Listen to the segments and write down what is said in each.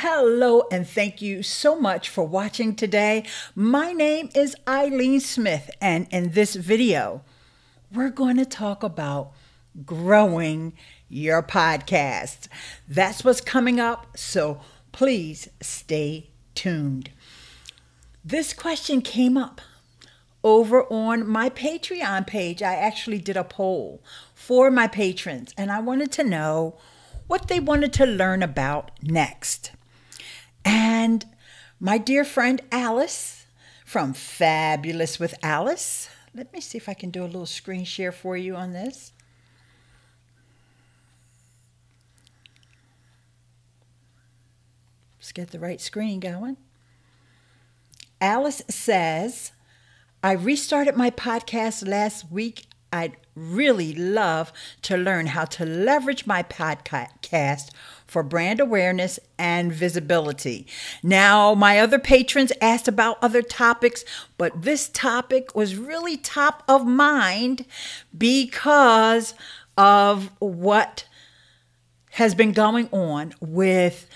Hello, and thank you so much for watching today. My name is Eileen Smith, and in this video, we're going to talk about growing your podcast. That's what's coming up, so please stay tuned. This question came up over on my Patreon page. I actually did a poll for my patrons, and I wanted to know what they wanted to learn about next. And my dear friend Alice from Fabulous with Alice, let me see if I can do a little screen share for you on this. Let's get the right screen going. Alice says, I restarted my podcast last week. I'd really love to learn how to leverage my podcast for brand awareness and visibility. Now, my other patrons asked about other topics, but this topic was really top of mind because of what has been going on with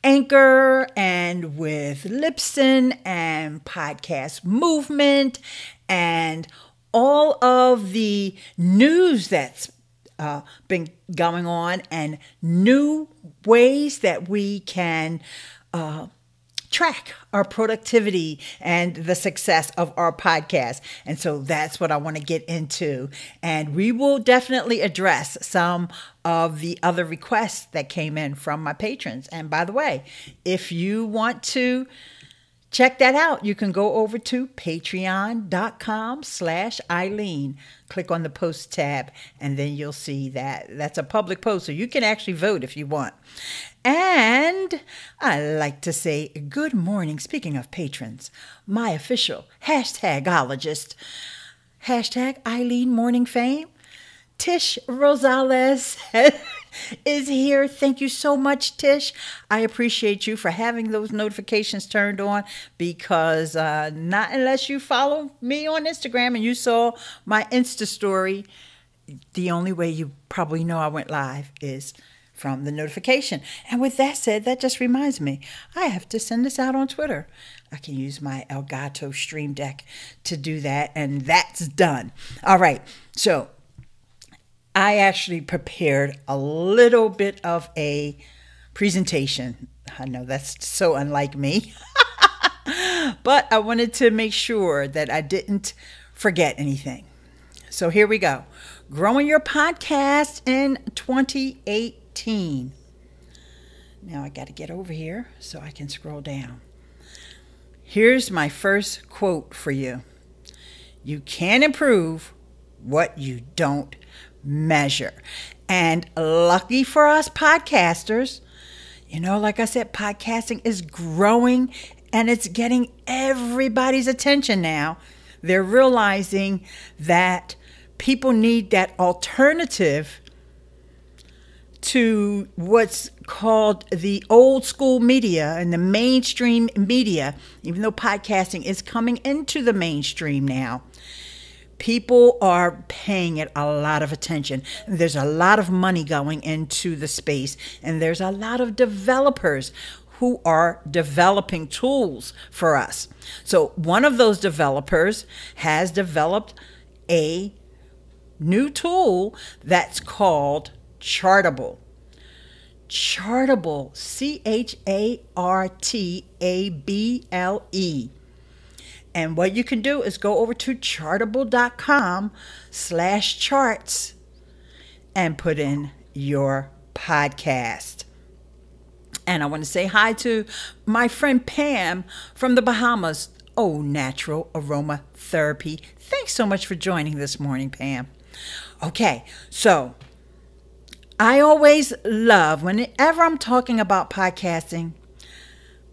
Anchor and with Libsyn and Podcast Movement and all of the news that's been going on and new ways that we can track our productivity and the success of our podcast. And so that's what I want to get into. And we will definitely address some of the other requests that came in from my patrons. And by the way, if you want to check that out, you can go over to patreon.com/Eileen. Click on the post tab, and then you'll see that that's a public post, so you can actually vote if you want. And I like to say good morning, speaking of patrons, my official hashtagologist, #Eileen Morning Fame, Tish Rosales is here. Thank you so much, Tish. I appreciate you for having those notifications turned on because not unless you follow me on Instagram and you saw my Insta story, the only way you probably know I went live is from the notification. And with that said, that just reminds me, I have to send this out on Twitter. I can use my Elgato Stream Deck to do that, and that's done. All right, so I actually prepared a little bit of a presentation. I know that's so unlike me, but I wanted to make sure that I didn't forget anything. So here we go. Growing your podcast in 2018. Now I got to get over here so I can scroll down. Here's my first quote for you. You can't improve what you don't measure. And lucky for us podcasters, like I said, podcasting is growing and it's getting everybody's attention now. They're realizing that people need that alternative to what's called the old school media and the mainstream media, even though podcasting is coming into the mainstream now. People are paying it a lot of attention. There's a lot of money going into the space, and there's a lot of developers who are developing tools for us. So one of those developers has developed a new tool that's called Chartable. Chartable, Chartable. And what you can do is go over to chartable.com/charts and put in your podcast. And I want to say hi to my friend Pam from the Bahamas. Oh, Natural Aroma Therapy. Thanks so much for joining this morning, Pam. Okay, so I always love, whenever I'm talking about podcasting,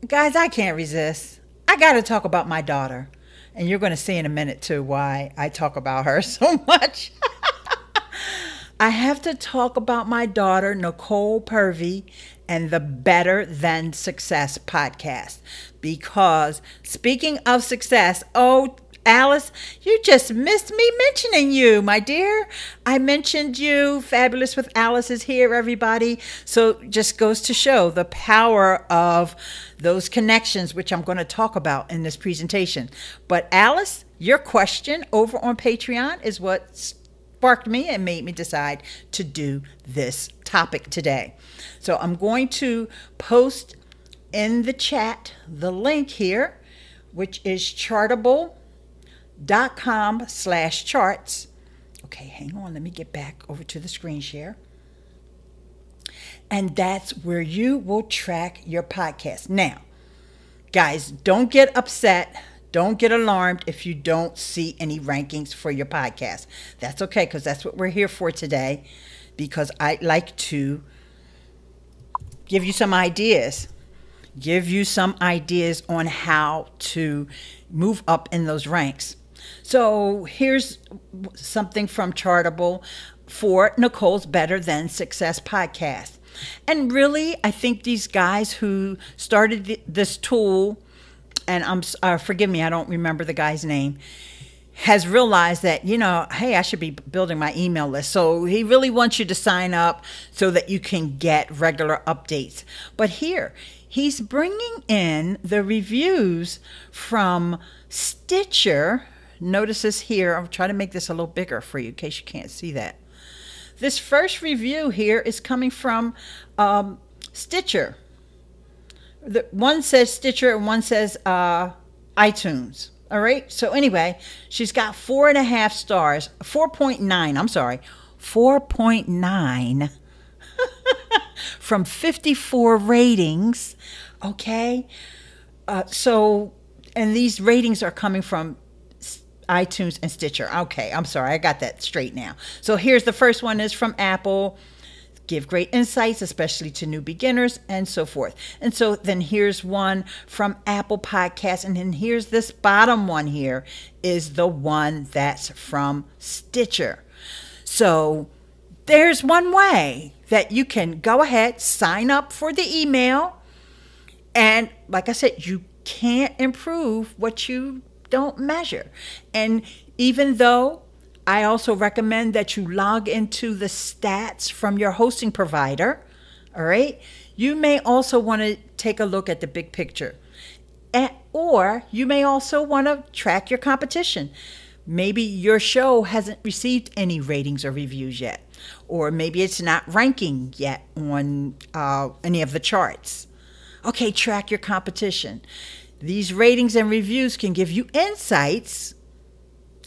guys, I can't resist. I got to talk about my daughter. And you're going to see in a minute, too, why I talk about her so much. I have to talk about my daughter, Nicole Purvey, and the Better Than Success podcast. Because speaking of success, Alice, you just missed me mentioning you, my dear. I mentioned you. Fabulous with Alice is here, everybody. So just goes to show the power of those connections, which I'm going to talk about in this presentation. But Alice, your question over on Patreon is what sparked me and made me decide to do this topic today. So I'm going to post in the chat the link here, which is chartable.com/charts. Okay, hang on. Let me get back over to the screen share. And that's where you will track your podcast. Now, guys, don't get upset. Don't get alarmed if you don't see any rankings for your podcast. That's okay, because that's what we're here for today, because I like to give you some ideas. Give you some ideas on how to move up in those ranks. So here's something from Chartable for Nicole's Better Than Success podcast. And really, I think these guys who started this tool, and forgive me, I don't remember the guy's name, has realized that, hey, I should be building my email list. So he really wants you to sign up so that you can get regular updates. But here, he's bringing in the reviews from Stitcher. Notice this here. I'll try to make this a little bigger for you in case you can't see that. This first review here is coming from Stitcher. One says Stitcher and one says iTunes. All right. So anyway, she's got 4.5 stars, 4.9. I'm sorry, 4.9 from 54 ratings. Okay. And these ratings are coming from iTunes and Stitcher. Okay. I'm sorry. I got that straight now. So here's the first one is from Apple. Give great insights, especially to new beginners, and so forth. And so then here's one from Apple Podcasts. And then here's this bottom one here is the one that's from Stitcher. So there's one way that you can go ahead, sign up for the email. And like I said, you can't improve what you don't measure. And even though I also recommend that you log into the stats from your hosting provider, all right? You may also want to take a look at the big picture. Or you may also want to track your competition. Maybe your show hasn't received any ratings or reviews yet. Or maybe it's not ranking yet on any of the charts. Okay, track your competition. These ratings and reviews can give you insights.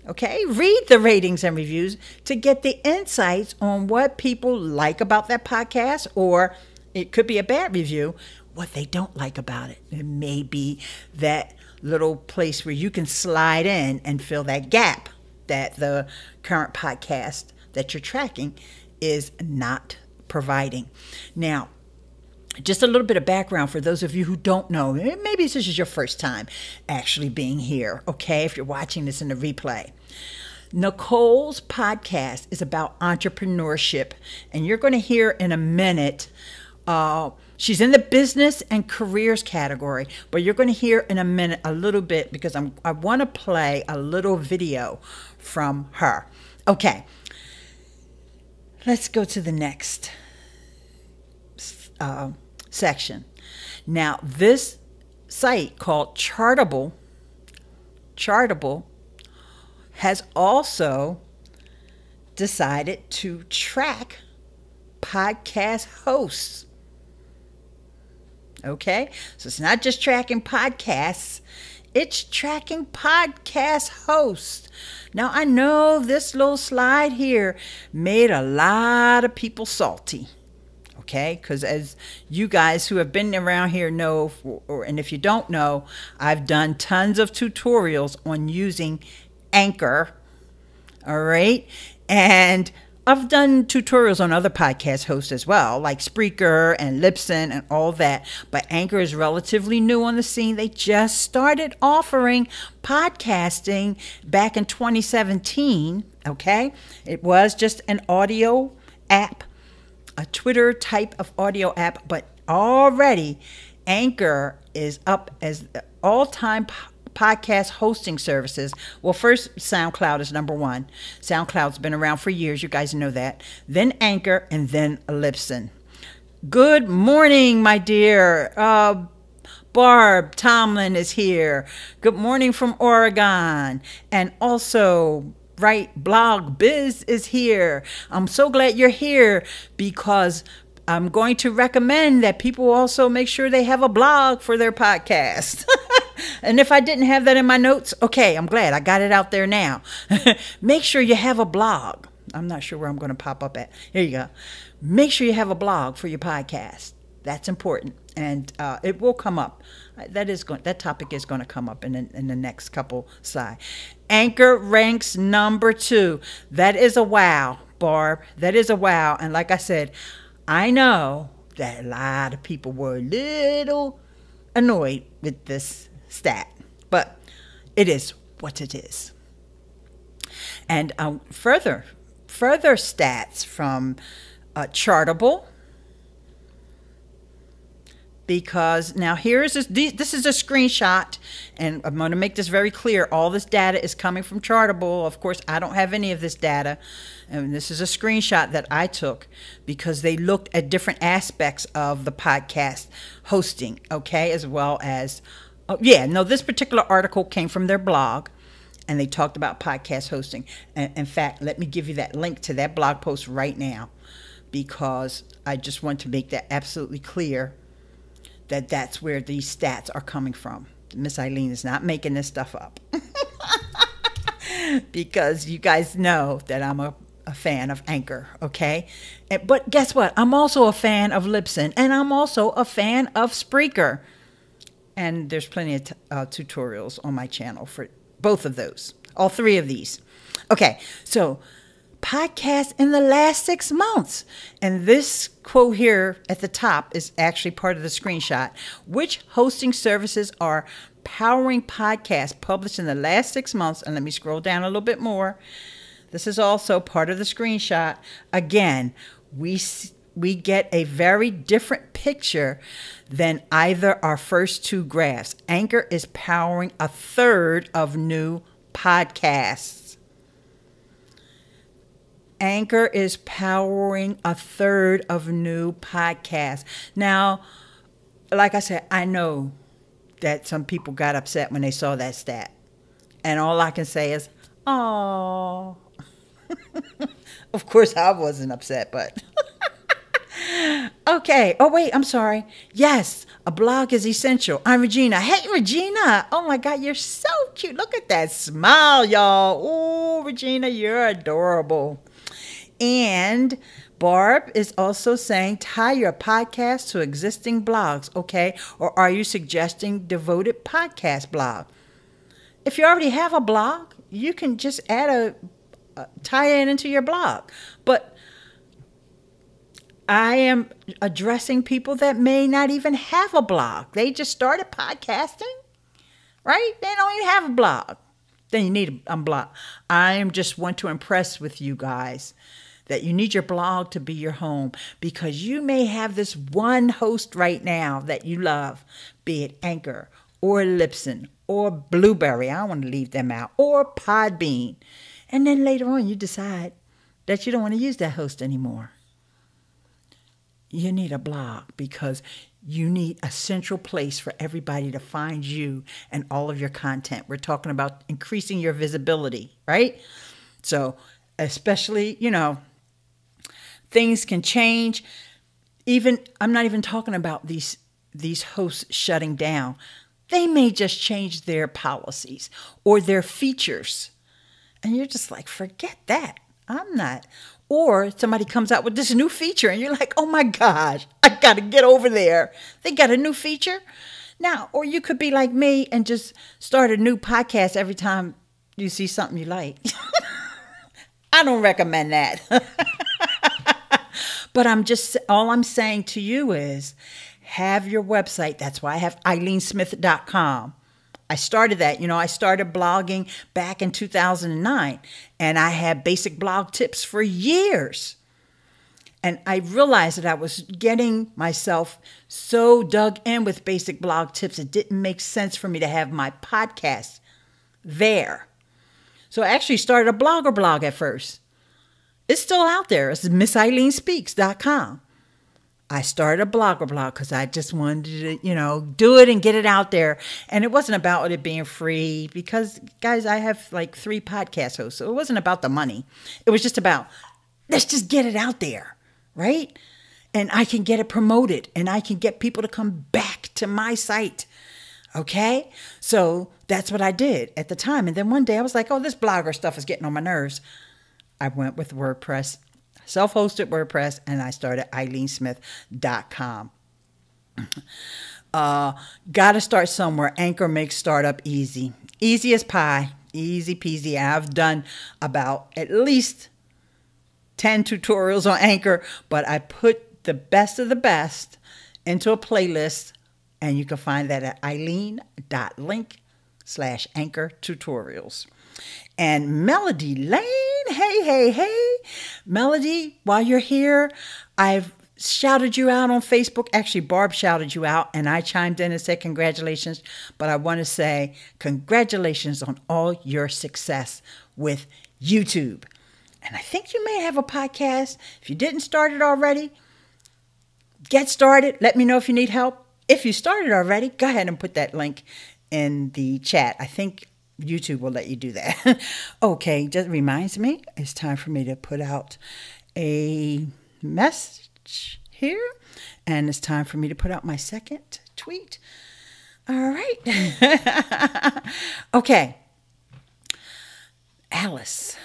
Okay, read the ratings and reviews to get the insights on what people like about that podcast, or it could be a bad review, what they don't like about it. It may be that little place where you can slide in and fill that gap that the current podcast that you're tracking is not providing. Now, just a little bit of background for those of you who don't know. Maybe this is your first time actually being here, okay, if you're watching this in the replay. Nicole's podcast is about entrepreneurship, and you're going to hear in a minute. She's in the business and careers category, but you're going to hear in a minute a little bit because I want to play a little video from her. Okay, let's go to the next section. Now, this site called Chartable has also decided to track podcast hosts. Okay, so it's not just tracking podcasts, it's tracking podcast hosts. Now, I know this little slide here made a lot of people salty. Okay, because as you guys who have been around here know, and if you don't know, I've done tons of tutorials on using Anchor. All right, and I've done tutorials on other podcast hosts as well, like Spreaker and Libsyn and all that. But Anchor is relatively new on the scene. They just started offering podcasting back in 2017. Okay, it was just an audio app, a Twitter type of audio app, but already Anchor is up as the all-time podcast hosting services. Well, first, SoundCloud is number one. SoundCloud's been around for years. You guys know that. Then Anchor, and then Libsyn. Good morning, my dear. Barb Tomlin is here. Good morning from Oregon. And also, Blog Biz is here. I'm so glad you're here because I'm going to recommend that people also make sure they have a blog for their podcast. And if I didn't have that in my notes, okay, I'm glad I got it out there now. Make sure you have a blog. I'm not sure where I'm going to pop up at. Here you go. Make sure you have a blog for your podcast. That's important, and it will come up. That topic is going to come up in the next couple slides. Anchor ranks number 2. That is a wow, Barb. That is a wow. And like I said, I know that a lot of people were a little annoyed with this stat, but it is what it is. And further stats from Chartable. Because now this is a screenshot, and I'm going to make this very clear. All this data is coming from Chartable. Of course, I don't have any of this data. And this is a screenshot that I took because they looked at different aspects of the podcast hosting, okay, as well as, this particular article came from their blog, and they talked about podcast hosting. And in fact, let me give you that link to that blog post right now because I just want to make that absolutely clear. That's where these stats are coming from. Miss Eileen is not making this stuff up. Because you guys know that I'm a fan of Anchor, okay? But guess what? I'm also a fan of Libsyn, and I'm also a fan of Spreaker. And there's plenty of tutorials on my channel for both of those, all 3 of these. Okay, so podcast in the last 6 months. And this quote here at the top is actually part of the screenshot. Which hosting services are powering podcasts published in the last 6 months? And let me scroll down a little bit more. This is also part of the screenshot. Again, we get a very different picture than either our first 2 graphs. Anchor is powering 1/3 of new podcasts. Anchor is powering 1/3 of new podcasts. Now, like I said, I know that some people got upset when they saw that stat. And all I can say is, oh. Of course, I wasn't upset, but. Okay. Oh, wait, I'm sorry. Yes, a blog is essential. I'm Regina. Hey, Regina. Oh, my God, you're so cute. Look at that smile, y'all. Oh, Regina, you're adorable. And Barb is also saying, tie your podcast to existing blogs, okay? Or are you suggesting devoted podcast blog? If you already have a blog, you can just add tie it into your blog. But I am addressing people that may not even have a blog. They just started podcasting, right? They don't even have a blog. Then you need a blog. I just want to impress with you guys that you need your blog to be your home because you may have this one host right now that you love, be it Anchor or Libsyn or Blueberry. I don't want to leave them out, or Podbean. And then later on you decide that you don't want to use that host anymore. You need a blog because you need a central place for everybody to find you and all of your content. We're talking about increasing your visibility, right? So especially, things can change. I'm not even talking about these hosts shutting down. They may just change their policies or their features. And you're just like, forget that. I'm not. Or somebody comes out with this new feature and you're like, oh my gosh, I got to get over there. They got a new feature. Now, or you could be like me and just start a new podcast every time you see something you like. I don't recommend that. But all I'm saying to you is have your website. That's why I have eileensmith.com. I started that. I started blogging back in 2009, and I had basic blog tips for years. And I realized that I was getting myself so dug in with basic blog tips, it didn't make sense for me to have my podcast there. So I actually started a blogger blog at first. It's still out there. It's MissEileenSpeaks.com. I started a blogger blog because I just wanted to, do it and get it out there. And it wasn't about it being free because, guys, I have like 3 podcast hosts. So it wasn't about the money. It was just about, let's just get it out there, right? And I can get it promoted and I can get people to come back to my site. Okay? So that's what I did at the time. And then one day I was like, oh, this blogger stuff is getting on my nerves. I went with WordPress. Self-hosted WordPress, and I started EileenSmith.com. Got to start somewhere. Anchor makes startup easy. Easy as pie. Easy peasy. I've done about at least 10 tutorials on Anchor, but I put the best of the best into a playlist, and you can find that at eileen.link/Anchor tutorials. And Melody Lane, hey. Melody, while you're here, I've shouted you out on Facebook. Actually, Barb shouted you out, and I chimed in and said congratulations. But I want to say congratulations on all your success with YouTube. And I think you may have a podcast. If you didn't start it already, get started. Let me know if you need help. If you started already, go ahead and put that link in the chat. I think YouTube will let you do that. Okay, just reminds me, it's time for me to put out a message here. And it's time for me to put out my second tweet. All right. Okay. Alice,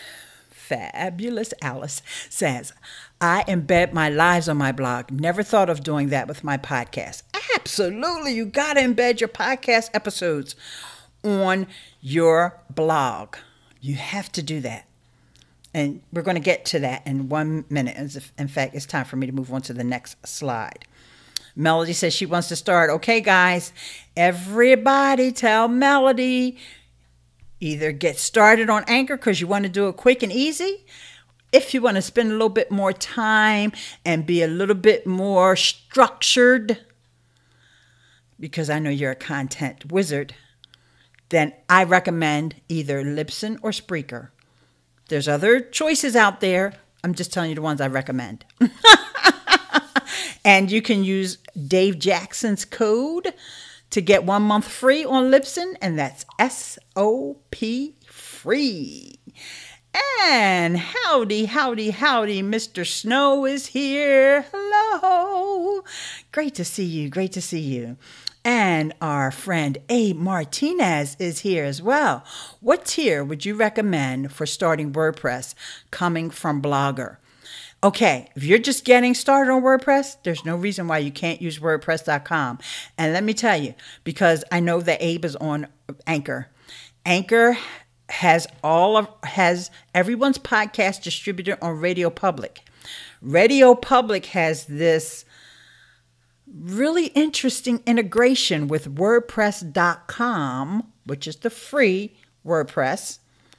fabulous Alice, says, I embed my lives on my blog. Never thought of doing that with my podcast. Absolutely. You got to embed your podcast episodes on your blog. You have to do that. And we're going to get to that in 1 minute. In fact, it's time for me to move on to the next slide. Melody says she wants to start. Okay, guys, everybody tell Melody, either get started on Anchor because you want to do it quick and easy. If you want to spend a little bit more time and be a little bit more structured, because I know you're a content wizard, then I recommend either Libsyn or Spreaker. There's other choices out there. I'm just telling you the ones I recommend. And you can use Dave Jackson's code to get 1 month free on Libsyn, and that's SOP free. And howdy, Mr. Snow is here. Hello. Great to see you. And our friend Abe Martinez is here as well. What tier would you recommend for starting WordPress coming from Blogger? Okay, if you're just getting started on WordPress, there's no reason why you can't use WordPress.com. And let me tell you, because I know that Abe is on Anchor. Anchor has everyone's podcast distributed on Radio Public. Radio Public has this really interesting integration with WordPress.com, which is the free WordPress,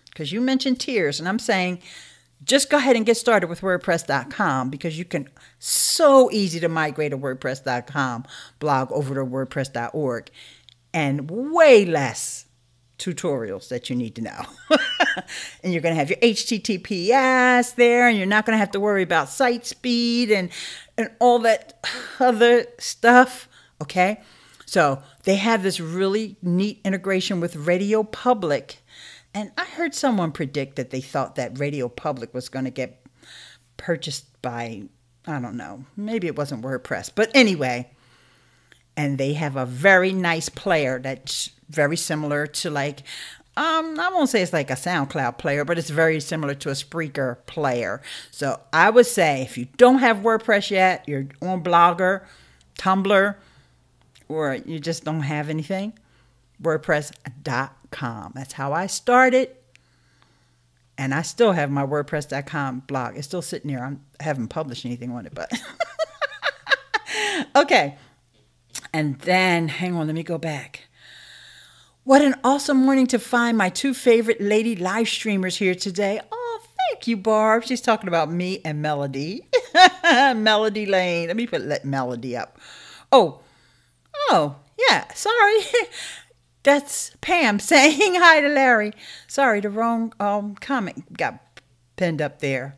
because you mentioned tiers, and I'm saying just go ahead and get started with WordPress.com because you can so easy to migrate a WordPress.com blog over to WordPress.org and way less tutorials that you need to know. And you're going to have your HTTPS there, and you're not going to have to worry about site speed and all that other stuff. Okay. So they have this really neat integration with Radio Public. And I heard someone predict that they thought that Radio Public was going to get purchased by, I don't know, maybe it wasn't WordPress. But anyway, and they have a very nice player that's very similar to like, I won't say it's like a SoundCloud player, but it's very similar to a Spreaker player. So I would say if you don't have WordPress yet, you're on Blogger, Tumblr, or you just don't have anything, WordPress.com. That's how I started. And I still have my WordPress.com blog. It's still sitting there. I haven't published anything on it, but okay. And then, hang on, let me go back. What an awesome morning to find my 2 favorite lady live streamers here today. Oh, thank you, Barb. She's talking about me and Melody. Melody Lane. Let me let Melody up. Oh, yeah. Sorry. That's Pam saying hi to Larry. Sorry, the wrong comment got pinned up there.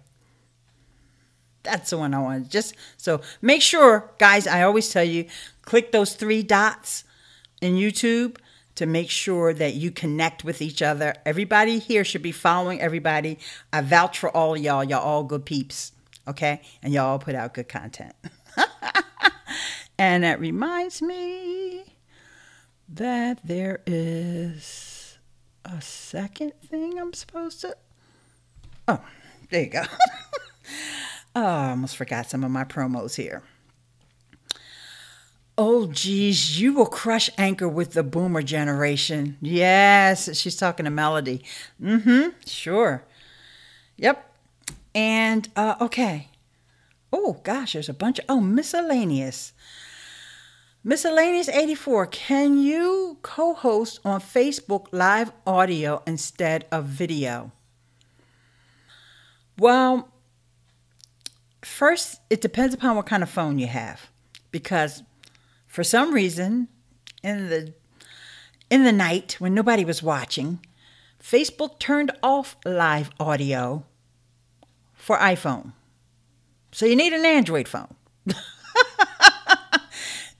That's the one I wanted. Just so make sure, guys, I always tell you, click those 3 dots in YouTube to make sure that you connect with each other. Everybody here should be following everybody. I vouch for all of y'all. Y'all all good peeps, okay? And y'all all put out good content. And that reminds me that there is a second thing I'm supposed to... Oh, there you go. Oh, I almost forgot some of my promos here. Oh, geez, you will crush Anchor with the boomer generation. Yes, she's talking to Melody. Sure. Yep. And, okay. Oh, gosh, there's a bunch of... Oh, miscellaneous. Miscellaneous 84. Can you co-host on Facebook live audio instead of video? Well, first, it depends upon what kind of phone you have. Because for some reason, in the night when nobody was watching, Facebook turned off live audio for iPhone. So you need an Android phone.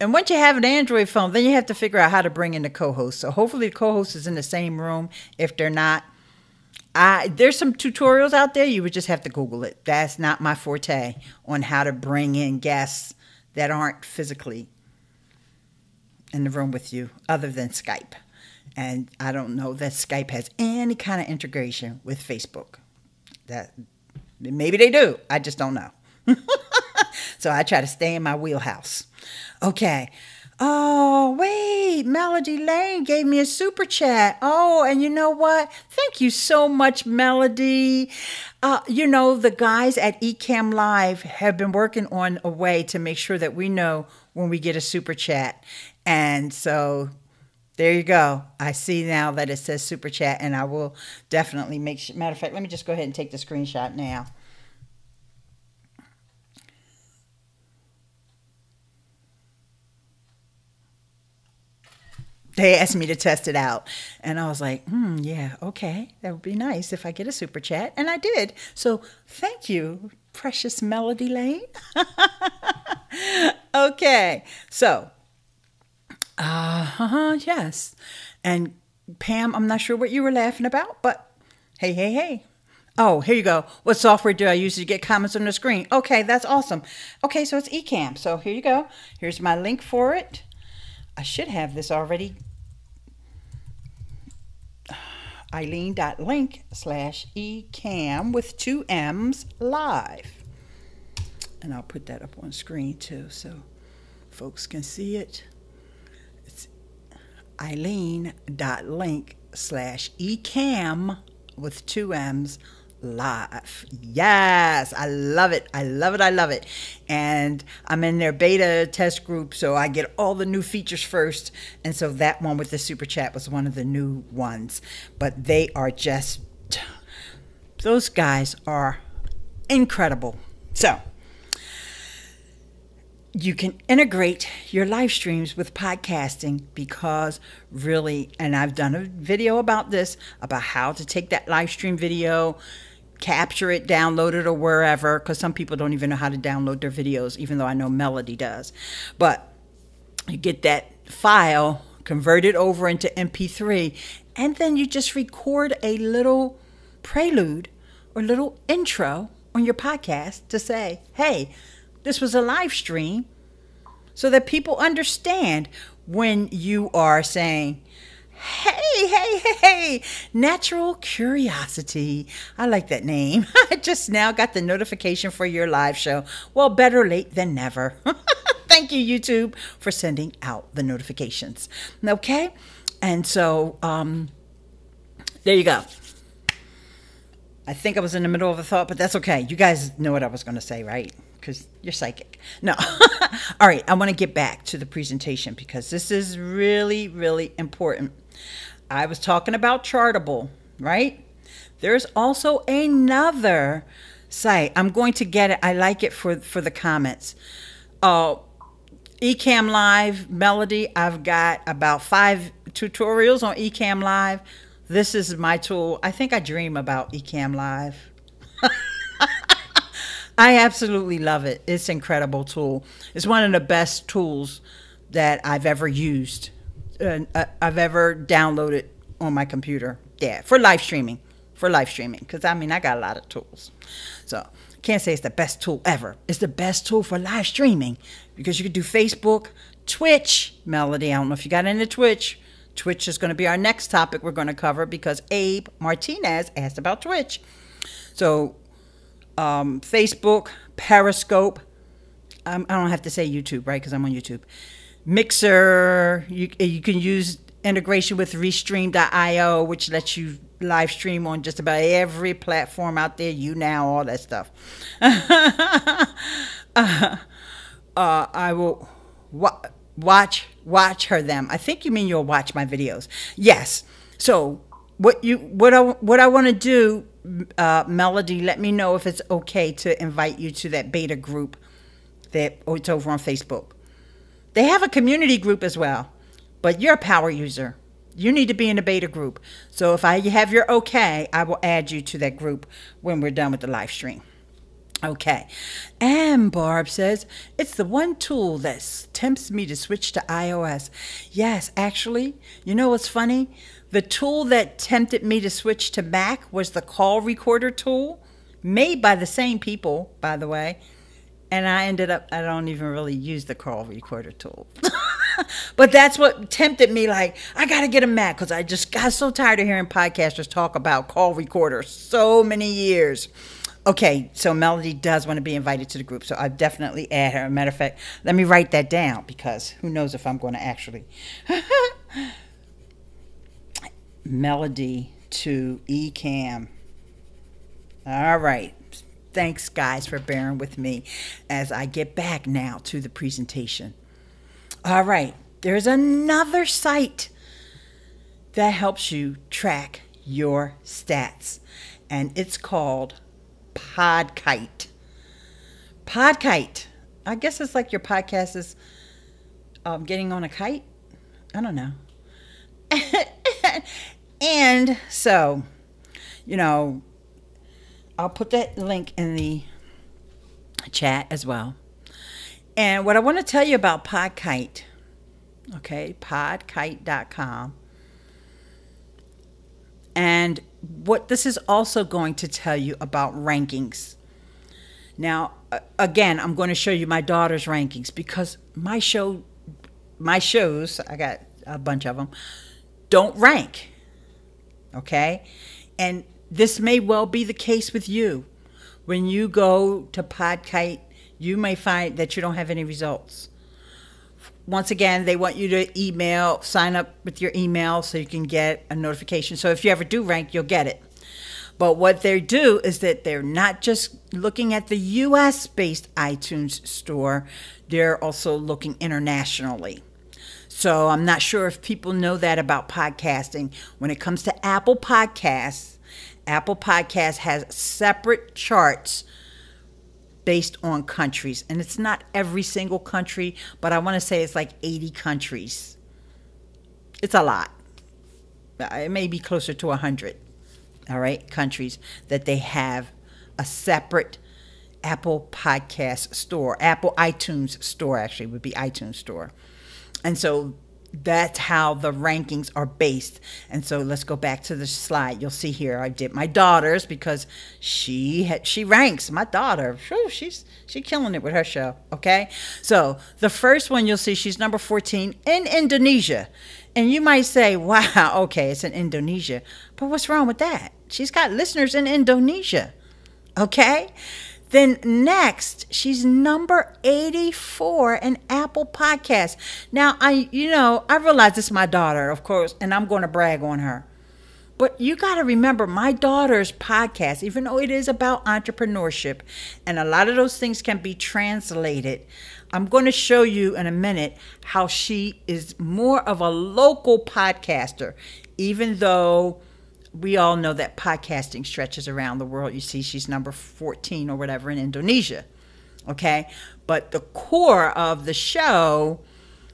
And once you have an Android phone, then you have to figure out how to bring in the co-host. So hopefully the co-host is in the same room. If they're not, there's some tutorials out there. You would just have to Google it. That's not my forte on how to bring in guests that aren't physically in the room with you other than Skype. And I don't know that Skype has any kind of integration with Facebook. That maybe they do. I just don't know. So I try to stay in my wheelhouse. Okay. Oh, wait. Melody Lane gave me a super chat. Oh, and you know what? Thank you so much, Melody. The guys at EcammLive have been working on a way to make sure that we know when we get a super chat. And so there you go. I see now that it says super chat, and I will definitely make sure. Matter of fact, let me just go ahead and take the screenshot now. They asked me to test it out. And I was like, yeah, okay. That would be nice if I get a super chat. And I did. So thank you, precious Melody Lane. Okay. So, yes. And Pam, I'm not sure what you were laughing about, but hey. Oh, here you go. What software do I use to get comments on the screen? Okay, that's awesome. Okay, so it's Ecamm. So here you go. Here's my link for it. I should have this already. Eileen.link/ecamm with 2 M's live. And I'll put that up on screen too so folks can see it. It's Eileen.link/ecamm with 2 M's live. Yes, I love it. I love it. And I'm in their beta test group, so I get all the new features first. And so that one with the super chat was one of the new ones. But they are just, those guys are incredible. So you can integrate your live streams with podcasting because really, and I've done a video about this, about how to take that live stream video, capture it, download it, or wherever, because some people don't even know how to download their videos, even though I know Melody does. But you get that file, convert it over into MP3, and then you just record a little prelude or little intro on your podcast to say, hey, this was a live stream, so that people understand when you are saying, hey, Natural Curiosity. I like that name. I just now got the notification for your live show. Well, better late than never. Thank you, YouTube, for sending out the notifications. Okay? And so, there you go. I think I was in the middle of a thought, but that's okay. You guys know what I was going to say, right? Because you're psychic. No. All right. I want to get back to the presentation because this is really, really important. I was talking about Chartable, right? There's also another site. I'm going to get it. I like it for the comments. EcammLive Melody. I've got about 5 tutorials on EcammLive. This is my tool. I think I dream about EcammLive. I absolutely love it. It's an incredible tool. It's one of the best tools that I've ever used. I've ever downloaded on my computer. Yeah, for live streaming. Because, I mean, I got a lot of tools. So, can't say it's the best tool ever. It's the best tool for live streaming because you can do Facebook, Twitch, Melody. I don't know if you got into Twitch. Twitch is going to be our next topic we're going to cover because Abe Martinez asked about Twitch. So, Facebook, Periscope. I don't have to say YouTube, right? Because I'm on YouTube. Mixer. You can use integration with Restream.io, which lets you live stream on just about every platform out there. YouNow, all that stuff. I will watch them. I think you mean you'll watch my videos. Yes. So what I want to do, Melody, let me know if it's okay to invite you to that beta group it's over on Facebook. They have a community group as well, but you're a power user. You need to be in the beta group. So if I have your okay, I will add you to that group when we're done with the live stream. Okay. And Barb says, it's the one tool that tempts me to switch to iOS. Yes, actually, you know what's funny? The tool that tempted me to switch to Mac was the call recorder tool, made by the same people, by the way. And I don't even really use the call recorder tool. But that's what tempted me, like, I got to get a Mac because I just got so tired of hearing podcasters talk about call recorders so many years. Okay, so Melody does want to be invited to the group, so I definitely add her. As a matter of fact, let me write that down because who knows if I'm going to actually. Melody to Ecamm. All right. Thanks, guys, for bearing with me as I get back now to the presentation. All right, there's another site that helps you track your stats, and it's called Podkite. Podkite. I guess it's like your podcast is getting on a kite. I don't know. And so, I'll put that link in the chat as well. And what I want to tell you about Podkite, okay, podkite.com. And what this is also going to tell you about rankings. Now, again, I'm going to show you my daughter's rankings because my shows, I got a bunch of them, don't rank, okay? And this may well be the case with you. When you go to Podkite, you may find that you don't have any results. Once again, they want you to sign up with your email so you can get a notification. So if you ever do rank, you'll get it. But what they do is that they're not just looking at the US-based iTunes store, they're also looking internationally. So I'm not sure if people know that about podcasting. When it comes to Apple Podcasts has separate charts based on countries. And it's not every single country, but I want to say it's like 80 countries. It's a lot. It may be closer to 100, all right, countries that they have a separate Apple Podcast store. Apple iTunes store, actually, would be iTunes store. And so that's how the rankings are based. And so let's go back to the slide. You'll see here I did my daughter's because she ranks. My daughter, she's killing it with her show. Okay, so the first one you'll see, she's number 14 in Indonesia. And you might say, wow, okay, it's in Indonesia, but what's wrong with that? She's got listeners in Indonesia. Okay. Then next, she's number 84 in Apple Podcasts. Now, I realize it's my daughter, of course, and I'm going to brag on her. But you got to remember, my daughter's podcast, even though it is about entrepreneurship, and a lot of those things can be translated, I'm going to show you in a minute how she is more of a local podcaster, even though we all know that podcasting stretches around the world. You see, she's number 14 or whatever in Indonesia. Okay. But the core of the show,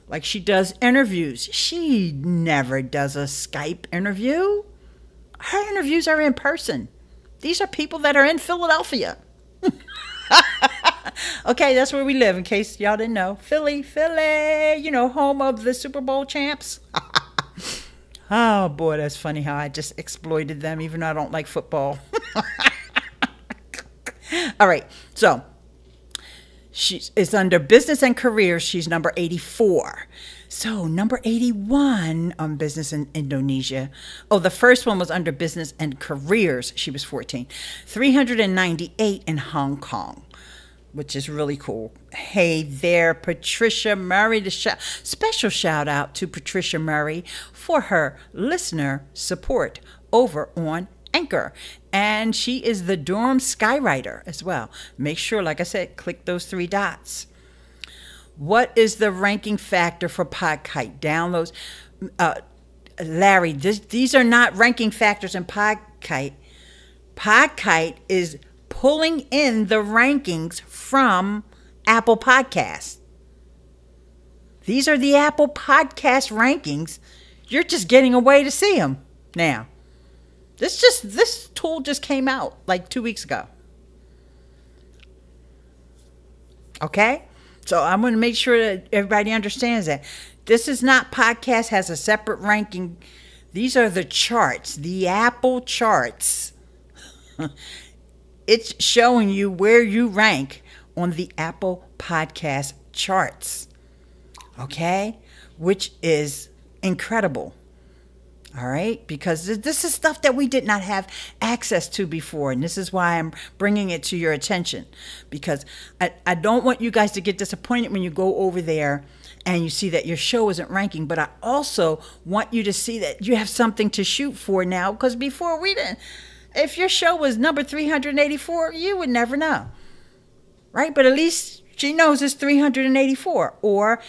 like she does interviews. She never does a Skype interview. Her interviews are in person. These are people that are in Philadelphia. Okay, that's where we live, in case y'all didn't know. Philly, home of the Super Bowl champs. Oh, boy, that's funny how I just exploited them, even though I don't like football. All right, so it's under business and careers. She's number 84. So number 81 on business in Indonesia. Oh, the first one was under business and careers. She was 14. 398 in Hong Kong, which is really cool. Hey there, Patricia Murray. Special shout out to Patricia Murray for her listener support over on Anchor. And she is the Durham Skywriter as well. Make sure, like I said, click those 3 dots. What is the ranking factor for Podkite downloads? Larry, these are not ranking factors in Podkite. Podkite is pulling in the rankings from Apple Podcasts. These are the Apple Podcast rankings. You're just getting a way to see them now. This tool just came out like 2 weeks ago. Okay? So I'm going to make sure that everybody understands that. This is not podcast has a separate ranking. These are the charts, the Apple charts. It's showing you where you rank on the Apple Podcast charts. Okay? Which is incredible. All right? Because this is stuff that we did not have access to before. And this is why I'm bringing it to your attention. Because I don't want you guys to get disappointed when you go over there and you see that your show isn't ranking. But I also want you to see that you have something to shoot for now. Because before we didn't. If your show was number 384, you would never know. Right? But at least she knows it's 384. Or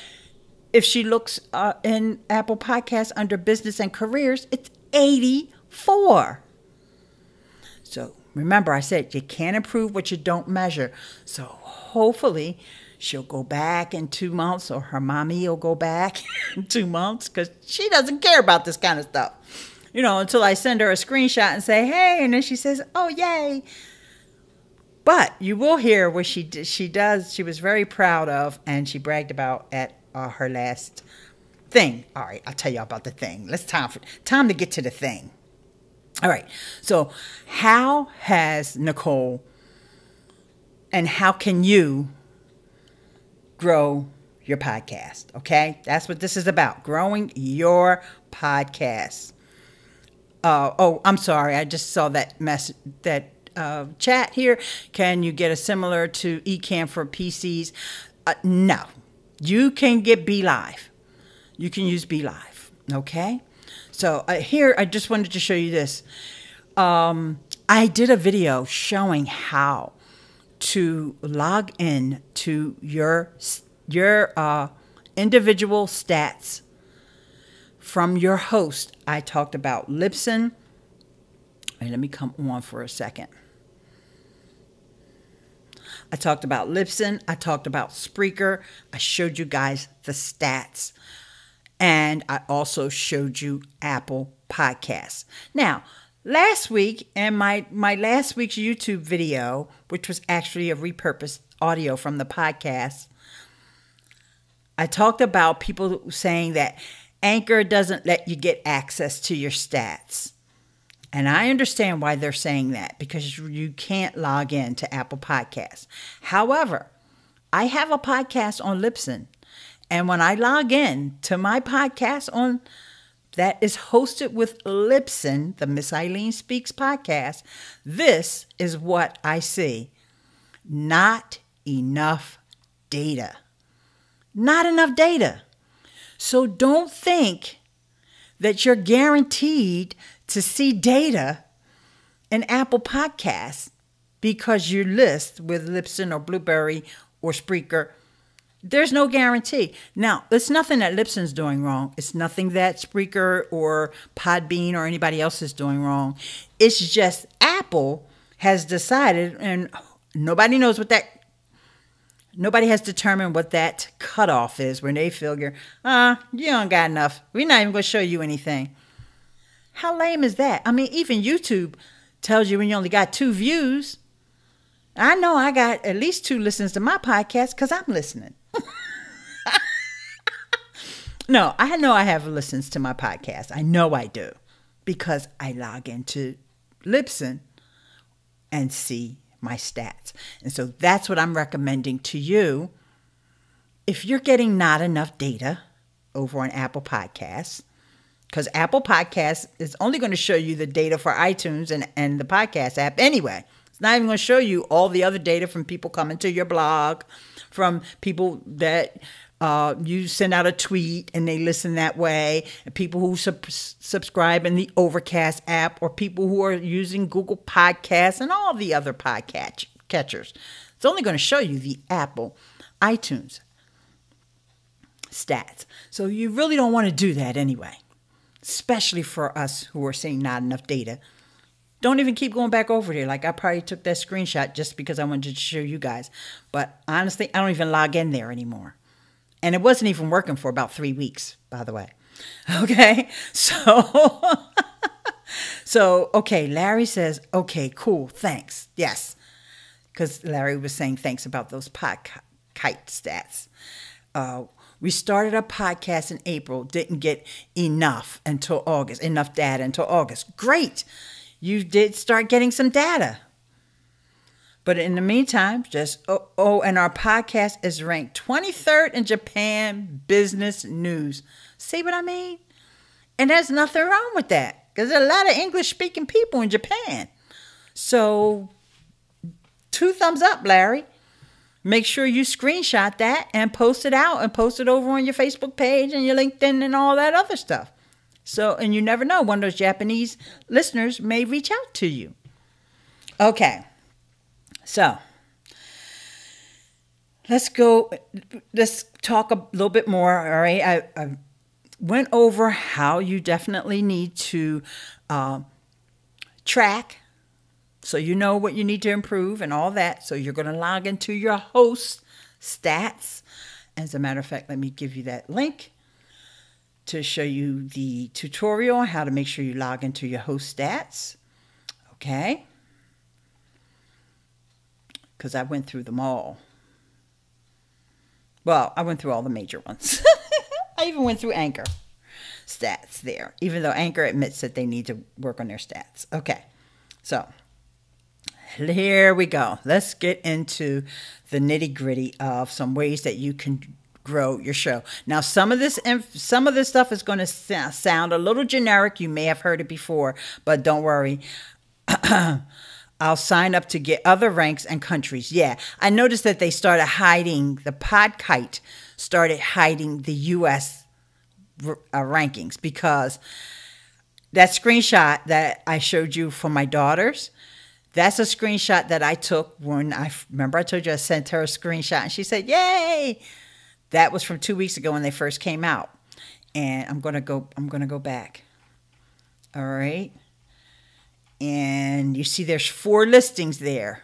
if she looks in Apple Podcasts under business and careers, it's 84. So remember, I said you can't improve what you don't measure. So hopefully she'll go back in 2 months, or her mommy will go back in 2 months, because she doesn't care about this kind of stuff. Until I send her a screenshot and say, hey, and then she says, oh, yay. But you will hear what she was very proud of, and she bragged about at her last thing. All right, I'll tell you about the thing. Time to get to the thing. All right, so how has Nicole and how can you grow your podcast? Okay, that's what this is about, growing your podcast. I'm sorry. I just saw that message, that chat here. Can you get a similar to Ecamm for PCs? No. You can get EcammLive. You can use EcammLive. Okay? So here, I just wanted to show you this. I did a video showing how to log in to your individual stats from your host. I talked about Libsyn. Right, let me come on for a second. I talked about Libsyn. I talked about Spreaker. I showed you guys the stats. And I also showed you Apple Podcasts. Now, last week, in my last week's YouTube video, which was actually a repurposed audio from the podcast, I talked about people saying that Anchor doesn't let you get access to your stats. And I understand why they're saying that, because you can't log in to Apple Podcasts. However, I have a podcast on Libsyn. And when I log in to my podcast that is hosted with Libsyn, the Miss Eileen Speaks podcast, this is what I see. Not enough data. Not enough data. So don't think that you're guaranteed to see data in Apple Podcasts because you list with Libsyn or Blueberry or Spreaker. There's no guarantee. Now, it's nothing that Libsyn's doing wrong. It's nothing that Spreaker or Podbean or anybody else is doing wrong. It's just Apple has decided, and nobody knows what that, nobody has determined what that cutoff is when they figure, you don't got enough. We're not even going to show you anything. How lame is that? I mean, even YouTube tells you when you only got 2 views. I know I got at least 2 listens to my podcast because I'm listening. No, I know I have listens to my podcast. I know I do because I log into Libsyn and see my stats. And so that's what I'm recommending to you. If you're getting not enough data over on Apple Podcasts, because Apple Podcasts is only going to show you the data for iTunes and the podcast app anyway. It's not even going to show you all the other data from people coming to your blog, from people that you send out a tweet and they listen that way, and people who subscribe in the Overcast app, or people who are using Google Podcasts and all the other podcatchers. It's only going to show you the Apple iTunes stats. So you really don't want to do that anyway, especially for us who are seeing not enough data. Don't even keep going back over there. Like, I probably took that screenshot just because I wanted to show you guys. But honestly, I don't even log in there anymore. And it wasn't even working for about 3 weeks, by the way. Okay? So, okay, Larry says, okay, cool, thanks. Yes. Because Larry was saying thanks about those kite stats. We started a podcast in April, didn't get enough data until August. Great. You did start getting some data. But in the meantime, and our podcast is ranked 23rd in Japan Business News. See what I mean? And there's nothing wrong with that, because there's a lot of English-speaking people in Japan. So 2 thumbs up, Larry. Make sure you screenshot that and post it out, and post it over on your Facebook page and your LinkedIn and all that other stuff. So, and you never know, one of those Japanese listeners may reach out to you. Okay. So, let's talk a little bit more, all right? I went over how you definitely need to track, so you know what you need to improve and all that. So you're going to log into your host stats. As a matter of fact, let me give you that link to show you the tutorial on how to make sure you log into your host stats. Okay? Because I went through them all. Well, I went through all the major ones. I even went through Anchor stats there, even though Anchor admits that they need to work on their stats. Okay, so here we go. Let's get into the nitty-gritty of some ways that you can grow your show. Now, some of this stuff is going to sound a little generic. You may have heard it before, but don't worry. I'll sign up to get other ranks and countries. Yeah, I noticed that they started hiding, the Podkite started hiding the U.S. rankings, because that screenshot that I showed you for my daughters, that's a screenshot that I took when I told you I sent her a screenshot and she said, yay! That was from 2 weeks ago when they first came out. And I'm gonna go back. All right. And you see there's 4 listings there.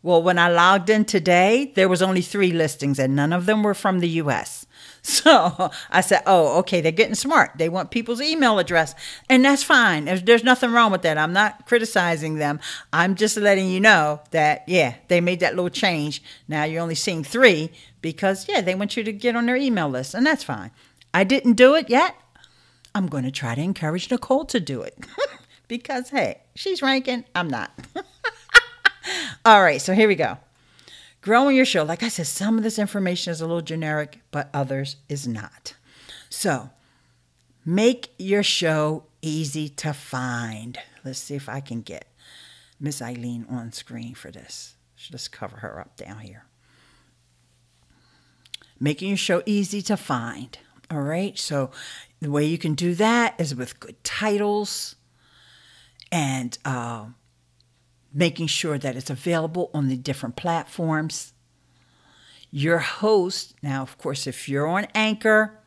Well, when I logged in today, there was only 3 listings, and none of them were from the U.S. So I said, oh, okay, they're getting smart. They want people's email address, and that's fine. There's nothing wrong with that. I'm not criticizing them. I'm just letting you know that, yeah, they made that little change. Now you're only seeing 3 because, yeah, they want you to get on their email list, and that's fine. I didn't do it yet. I'm going to try to encourage Nicole to do it because, hey, she's ranking. I'm not. All right, so here we go. Growing your show. Like I said, some of this information is a little generic, but others is not. So make your show easy to find. Let's see if I can get Miss Eileen on screen for this. Should just cover her up down here. Making your show easy to find. All right, so the way you can do that is with good titles and making sure that it's available on the different platforms. Your host, now, of course, if you're on Anchor,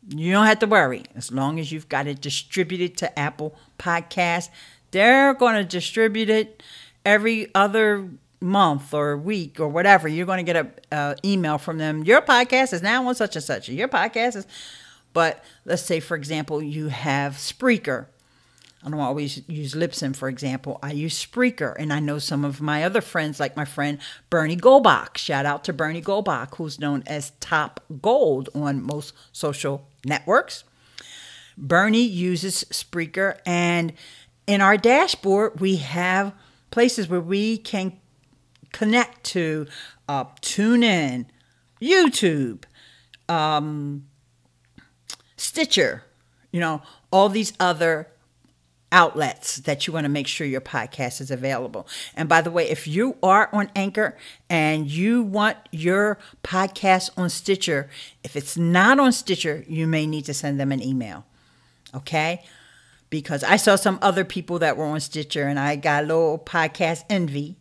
you don't have to worry. As long as you've got it distributed to Apple Podcasts, they're going to distribute it every other month or week or whatever. You're going to get an email from them. Your podcast is now on such and such. Your podcast is... But let's say, for example, you have Spreaker. I don't always use Libsyn, for example. I use Spreaker, and I know some of my other friends, like my friend Bernie Golbach. Shout out to Bernie Golbach, who's known as Top Gold on most social networks. Bernie uses Spreaker, and in our dashboard, we have places where we can connect to TuneIn, YouTube, Stitcher, all these other outlets that you want to make sure your podcast is available. And by the way, if you are on Anchor and you want your podcast on Stitcher, if it's not on Stitcher, you may need to send them an email. Okay? Because I saw some other people that were on Stitcher and I got a little podcast envy.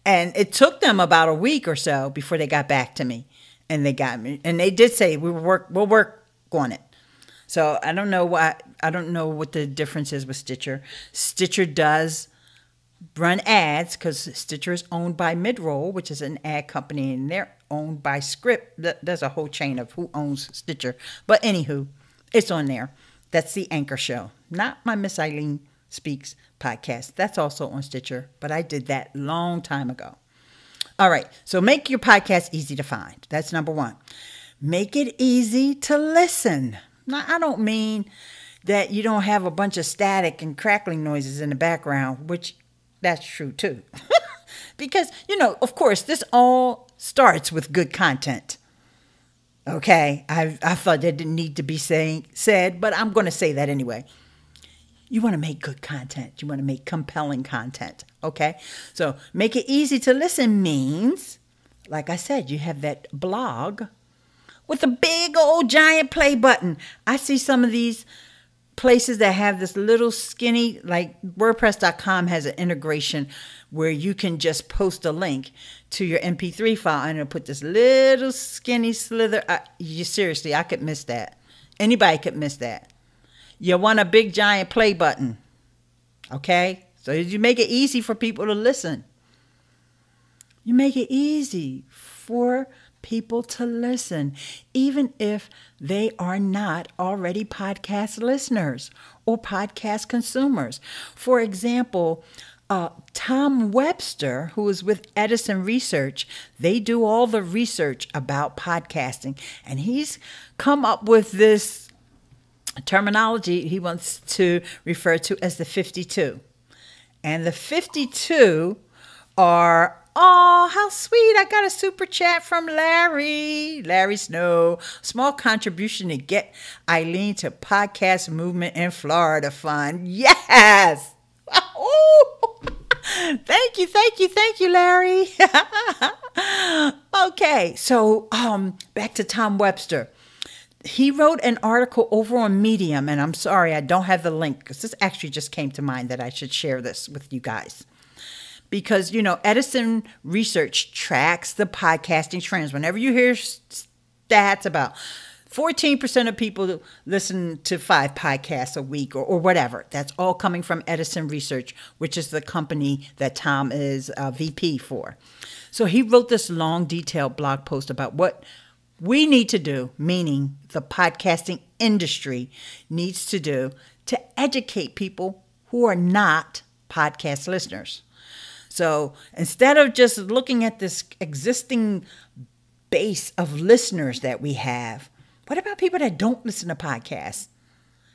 And it took them about a week or so before they got back to me. And they got me. And they did say, we'll work on it. So I don't know what the difference is with Stitcher. Stitcher does run ads because Stitcher is owned by Midroll, which is an ad company, and they're owned by Script. There's a whole chain of who owns Stitcher. But anywho, it's on there. That's the Anchor Show, not my Miss Eileen Speaks podcast. That's also on Stitcher, but I did that long time ago. All right, so make your podcast easy to find. That's number one. Make it easy to listen. Now, I don't mean that you don't have a bunch of static and crackling noises in the background, which that's true too. Because, of course, this all starts with good content. Okay, I thought that didn't need to be said, but I'm going to say that anyway. You want to make good content. You want to make compelling content. Okay, so make it easy to listen means, like I said, you have that blog with a big old giant play button. I see some of these places that have this little skinny, like WordPress.com has an integration where you can just post a link to your MP3 file and it'll put this little skinny slither. Seriously, I could miss that. Anybody could miss that. You want a big giant play button. Okay? So you make it easy for people to listen. You make it easy for people to listen, even if they are not already podcast listeners or podcast consumers. For example, Tom Webster, who is with Edison Research, they do all the research about podcasting, and he's come up with this terminology he wants to refer to as the 52. And the 52 are, oh, how sweet. I got a super chat from Larry Snow. Small contribution to get Eileen to podcast movement in Florida fund. Yes. Thank you, Larry. Okay, so back to Tom Webster. He wrote an article over on Medium, and I'm sorry I don't have the link because this actually just came to mind that I should share this with you guys. Because, Edison Research tracks the podcasting trends. Whenever you hear stats about 14% of people listen to 5 podcasts a week or whatever, that's all coming from Edison Research, which is the company that Tom is VP for. So he wrote this long, detailed blog post about what we need to do, meaning the podcasting industry needs to do to educate people who are not podcast listeners. So instead of just looking at this existing base of listeners that we have, what about people that don't listen to podcasts?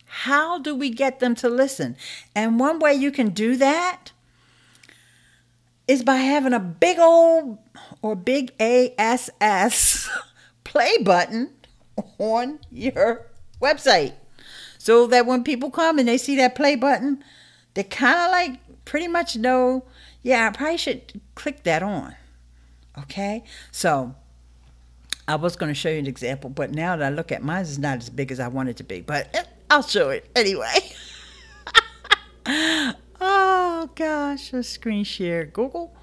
How do we get them to listen? And one way you can do that is by having a big old or big ASS play button on your website. So that when people come and they see that play button, they kind of like pretty much know, yeah, I probably should click that on. Okay? So I was going to show you an example, but now that I look at mine, it's not as big as I want it to be. But I'll show it anyway. Oh, gosh. A screen share. Google.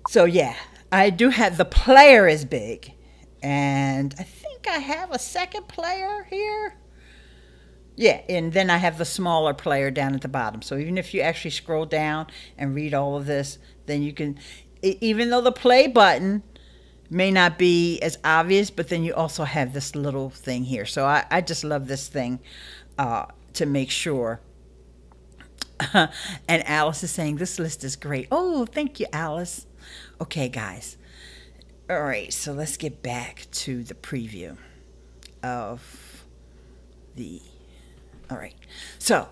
So, yeah. I do have, the player is big. And I think I have a second player here. Yeah, and then I have the smaller player down at the bottom. So even if you actually scroll down and read all of this, then you can, even though the play button may not be as obvious, but then you also have this little thing here. So I just love this thing to make sure. And Alice is saying, this list is great. Oh, thank you, Alice. Okay, guys. All right, so let's get back to the preview of the... All right, so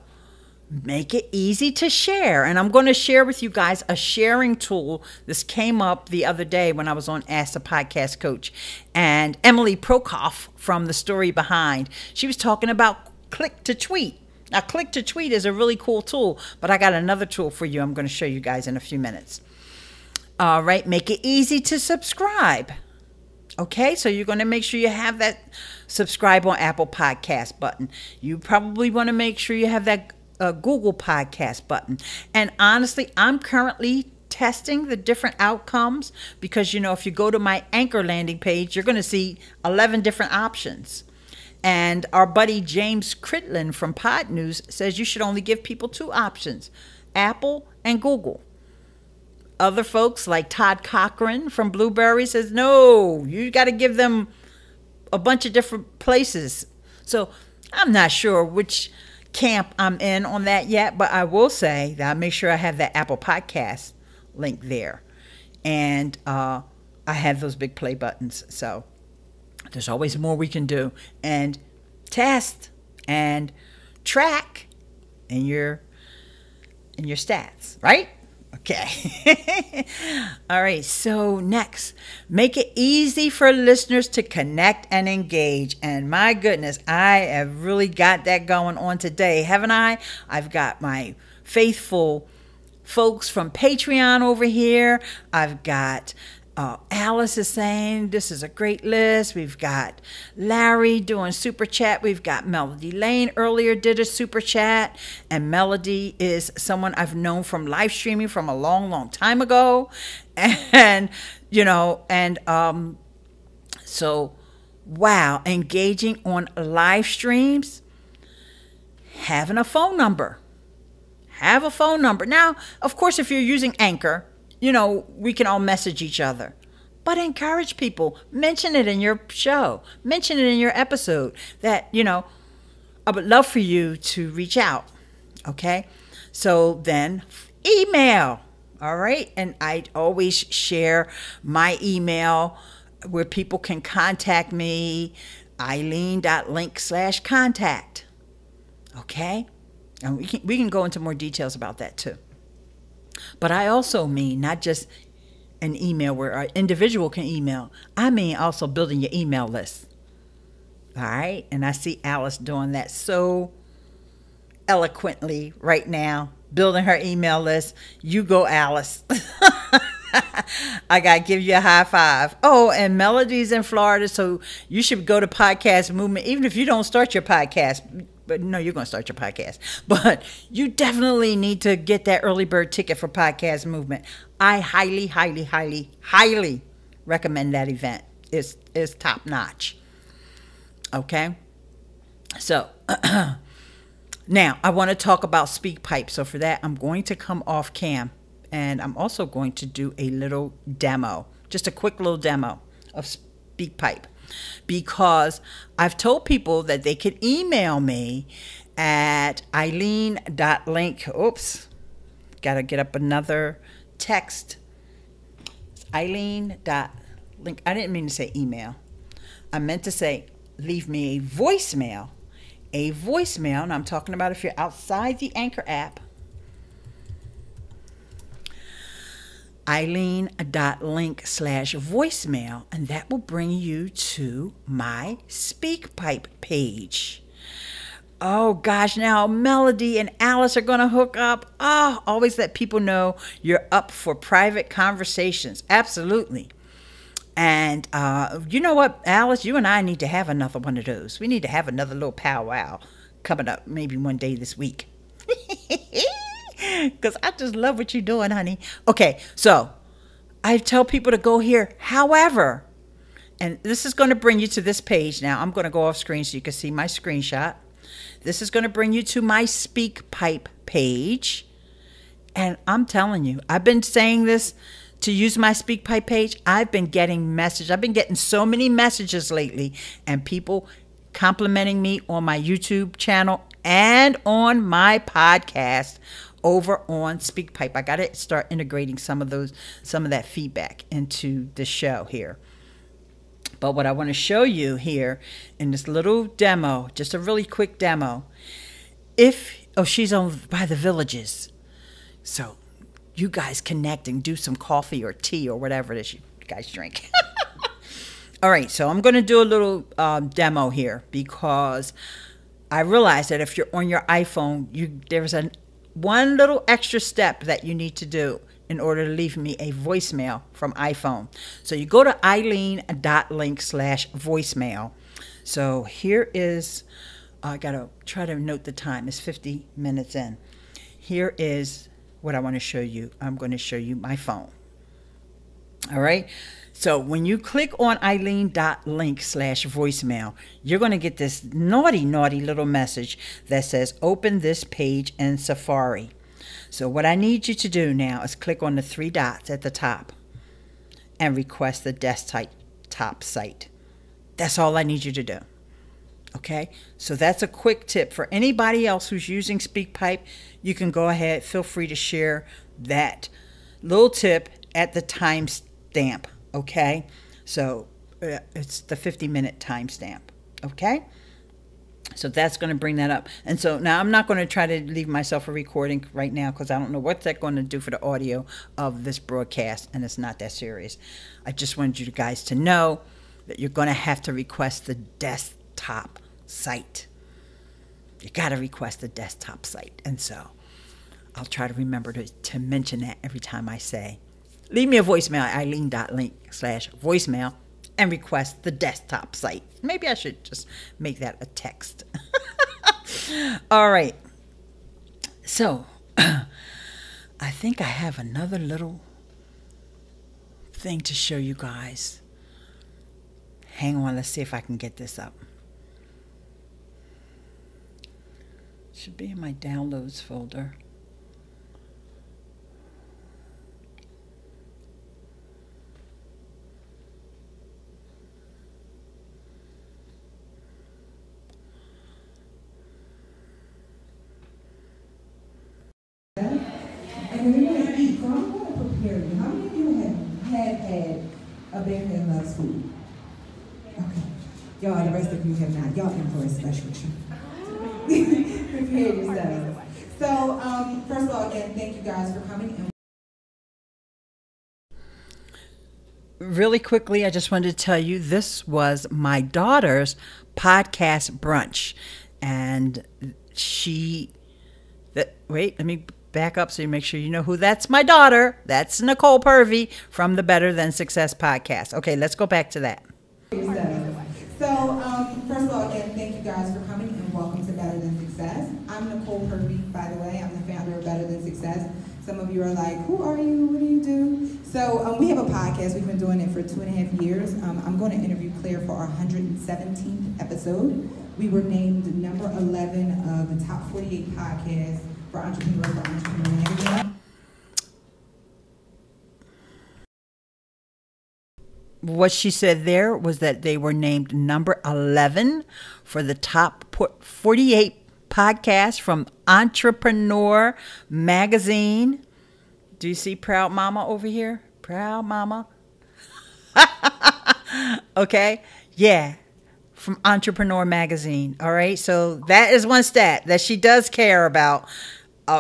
make it easy to share. And I'm going to share with you guys a sharing tool. This came up the other day when I was on Ask the Podcast Coach. And Emily Prokoff from The Story Behind, she was talking about click to tweet. Now, click to tweet is a really cool tool, but I got another tool for you I'm going to show you guys in a few minutes. All right, make it easy to subscribe. Okay, so you're going to make sure you have that subscribe on Apple Podcast button. You probably want to make sure you have that Google Podcast button. And honestly, I'm currently testing the different outcomes because, you know, if you go to my Anchor landing page, you're going to see 11 different options. And our buddy James Critlin from Pod News says you should only give people 2 options, Apple and Google. Other folks like Todd Cochran from Blueberry says, no, you got to give them a bunch of different places. So I'm not sure which camp I'm in on that yet, but I will say that I make sure I have that Apple Podcast link there. And I have those big play buttons. So there's always more we can do. And test and track in your stats, right? Okay. All right. So next, make it easy for listeners to connect and engage. And my goodness, I have really got that going on today, haven't I? I've got my faithful folks from Patreon over here. I've got Alice is saying this is a great list. We've got Larry doing super chat. We've got Melody Lane earlier did a super chat. And Melody is someone I've known from live streaming from a long, long time ago. And, you know, and so, wow, engaging on live streams, having a phone number. Have a phone number. Now, of course, if you're using Anchor, you know, we can all message each other. But encourage people. Mention it in your show. Mention it in your episode that, you know, I would love for you to reach out. Okay? So then, email. All right? And I always share my email where people can contact me, eileen.link/contact. Okay? And we can go into more details about that too. But I also mean not just an email where an individual can email. I mean also building your email list. All right? And I see Alice doing that so eloquently right now, building her email list. You go, Alice. I got to give you a high five. Oh, and Melody's in Florida, so you should go to Podcast Movement, even if you don't start your podcast. But no, you're going to start your podcast. But you definitely need to get that early bird ticket for Podcast Movement. I highly, highly, highly, highly recommend that event. It's top notch. Okay? So, now I want to talk about SpeakPipe. So for that, I'm going to come off cam. And I'm also going to do a little demo. Just a quick little demo of SpeakPipe. Because I've told people that they could email me at eileen.link. Oops. Got to get up another text. Eileen.link. I didn't mean to say email. I meant to say leave me a voicemail. A voicemail. And I'm talking about if you're outside the Anchor app. eileen.link/voicemail, and that will bring you to my SpeakPipe page. Oh gosh, now Melody and Alice are going to hook up. Oh, always let people know you're up for private conversations. Absolutely. And you know what, Alice, you and I need to have another one of those. We need to have another little powwow coming up maybe one day this week. Because I just love what you're doing, honey. Okay, so I tell people to go here. However, and this is going to bring you to this page now. I'm going to go off screen so you can see my screenshot. This is going to bring you to my SpeakPipe page. And I'm telling you, I've been saying this to use my SpeakPipe page. I've been getting messages. I've been getting so many messages lately, and people complimenting me on my YouTube channel and on my podcast over on SpeakPipe. I got to start integrating some of that feedback into the show here. But what I want to show you here in this little demo, just a really quick demo, she's on by the Villages. So you guys connect and do some coffee or tea or whatever it is you guys drink. All right, so I'm going to do a little demo here because I realized that if you're on your iPhone, there's one little extra step that you need to do in order to leave me a voicemail from iPhone. So you go to eileen.link/voicemail. So here is, I got to try to note the time. It's 50 minutes in. Here is what I want to show you. I'm going to show you my phone. All right. So when you click on eileen.link/voicemail, you're going to get this naughty little message that says, open this page in Safari. So what I need you to do now is click on the 3 dots at the top and request the desktop site. That's all I need you to do. Okay, so that's a quick tip for anybody else who's using SpeakPipe. You can go ahead, feel free to share that little tip at the timestamp. Okay, so it's the 50-minute timestamp. Okay, so that's going to bring that up. And so now I'm not going to try to leave myself a recording right now because I don't know what that's going to do for the audio of this broadcast, and it's not that serious. I just wanted you guys to know that you're going to have to request the desktop site. You got to request the desktop site. And so I'll try to remember to mention that every time I say, leave me a voicemail at eileen.link/voicemail and request the desktop site. Maybe I should just make that a text. All right. So I think I have another little thing to show you guys. Hang on, let's see if I can get this up. Should be in my downloads folder. And when you're going to eat, so I'm going to prepare you. How many of you have had a Baker and Loves food? Okay. Y'all, the rest of you have not. Y'all in for a special treat. Prepare yourselves. So, first of all, again, thank you guys for coming. Really quickly, I just wanted to tell you this was my daughter's podcast brunch. And wait, let me back up so you make sure you know who that's my daughter. That's Nicole Purvey from the Better Than Success podcast. Okay, let's go back to that. So, first of all, again, thank you guys for coming and welcome to Better Than Success. I'm Nicole Purvey, by the way. I'm the founder of Better Than Success. Some of you are like, who are you? What do you do? So, we have a podcast. We've been doing it for 2.5 years. I'm going to interview Claire for our 117th episode. We were named number 11 of the top 48 podcasts for Entrepreneurs by Entrepreneur Magazine. What she said there was that they were named number 11 for the top 48 podcasts from Entrepreneur Magazine. Do you see Proud Mama over here? Proud Mama. Okay. Yeah. From Entrepreneur Magazine. All right. So that is one stat that she does care about.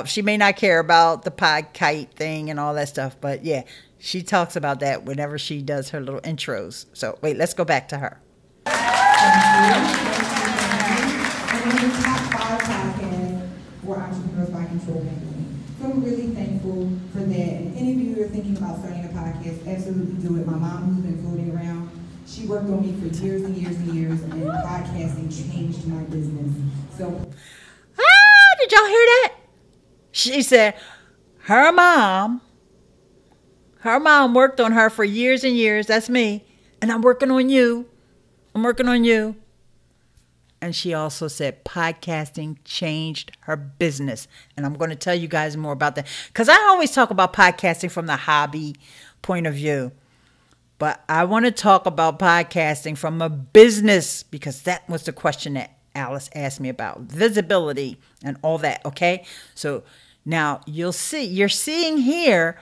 She may not care about the podcast thing and all that stuff, but yeah. She talks about that whenever she does her little intros. So, wait, let's go back to her. Thank you. And we're the top 5 podcasts for Entrepreneurs by Control Magazine. So I'm really thankful for that. And any of you who are thinking about starting a podcast, absolutely do it. My mom, who's been floating around, she worked on me for years and years and years, and podcasting changed my business. So, did y'all hear that? She said her mom, Her mom worked on her for years and years. That's me. And I'm working on you. I'm working on you. And she also said podcasting changed her business. And I'm going to tell you guys more about that. Because I always talk about podcasting from the hobby point of view. But I want to talk about podcasting from a business, because that was the question that Alice asked me about. Visibility and all that, okay? So now you're seeing here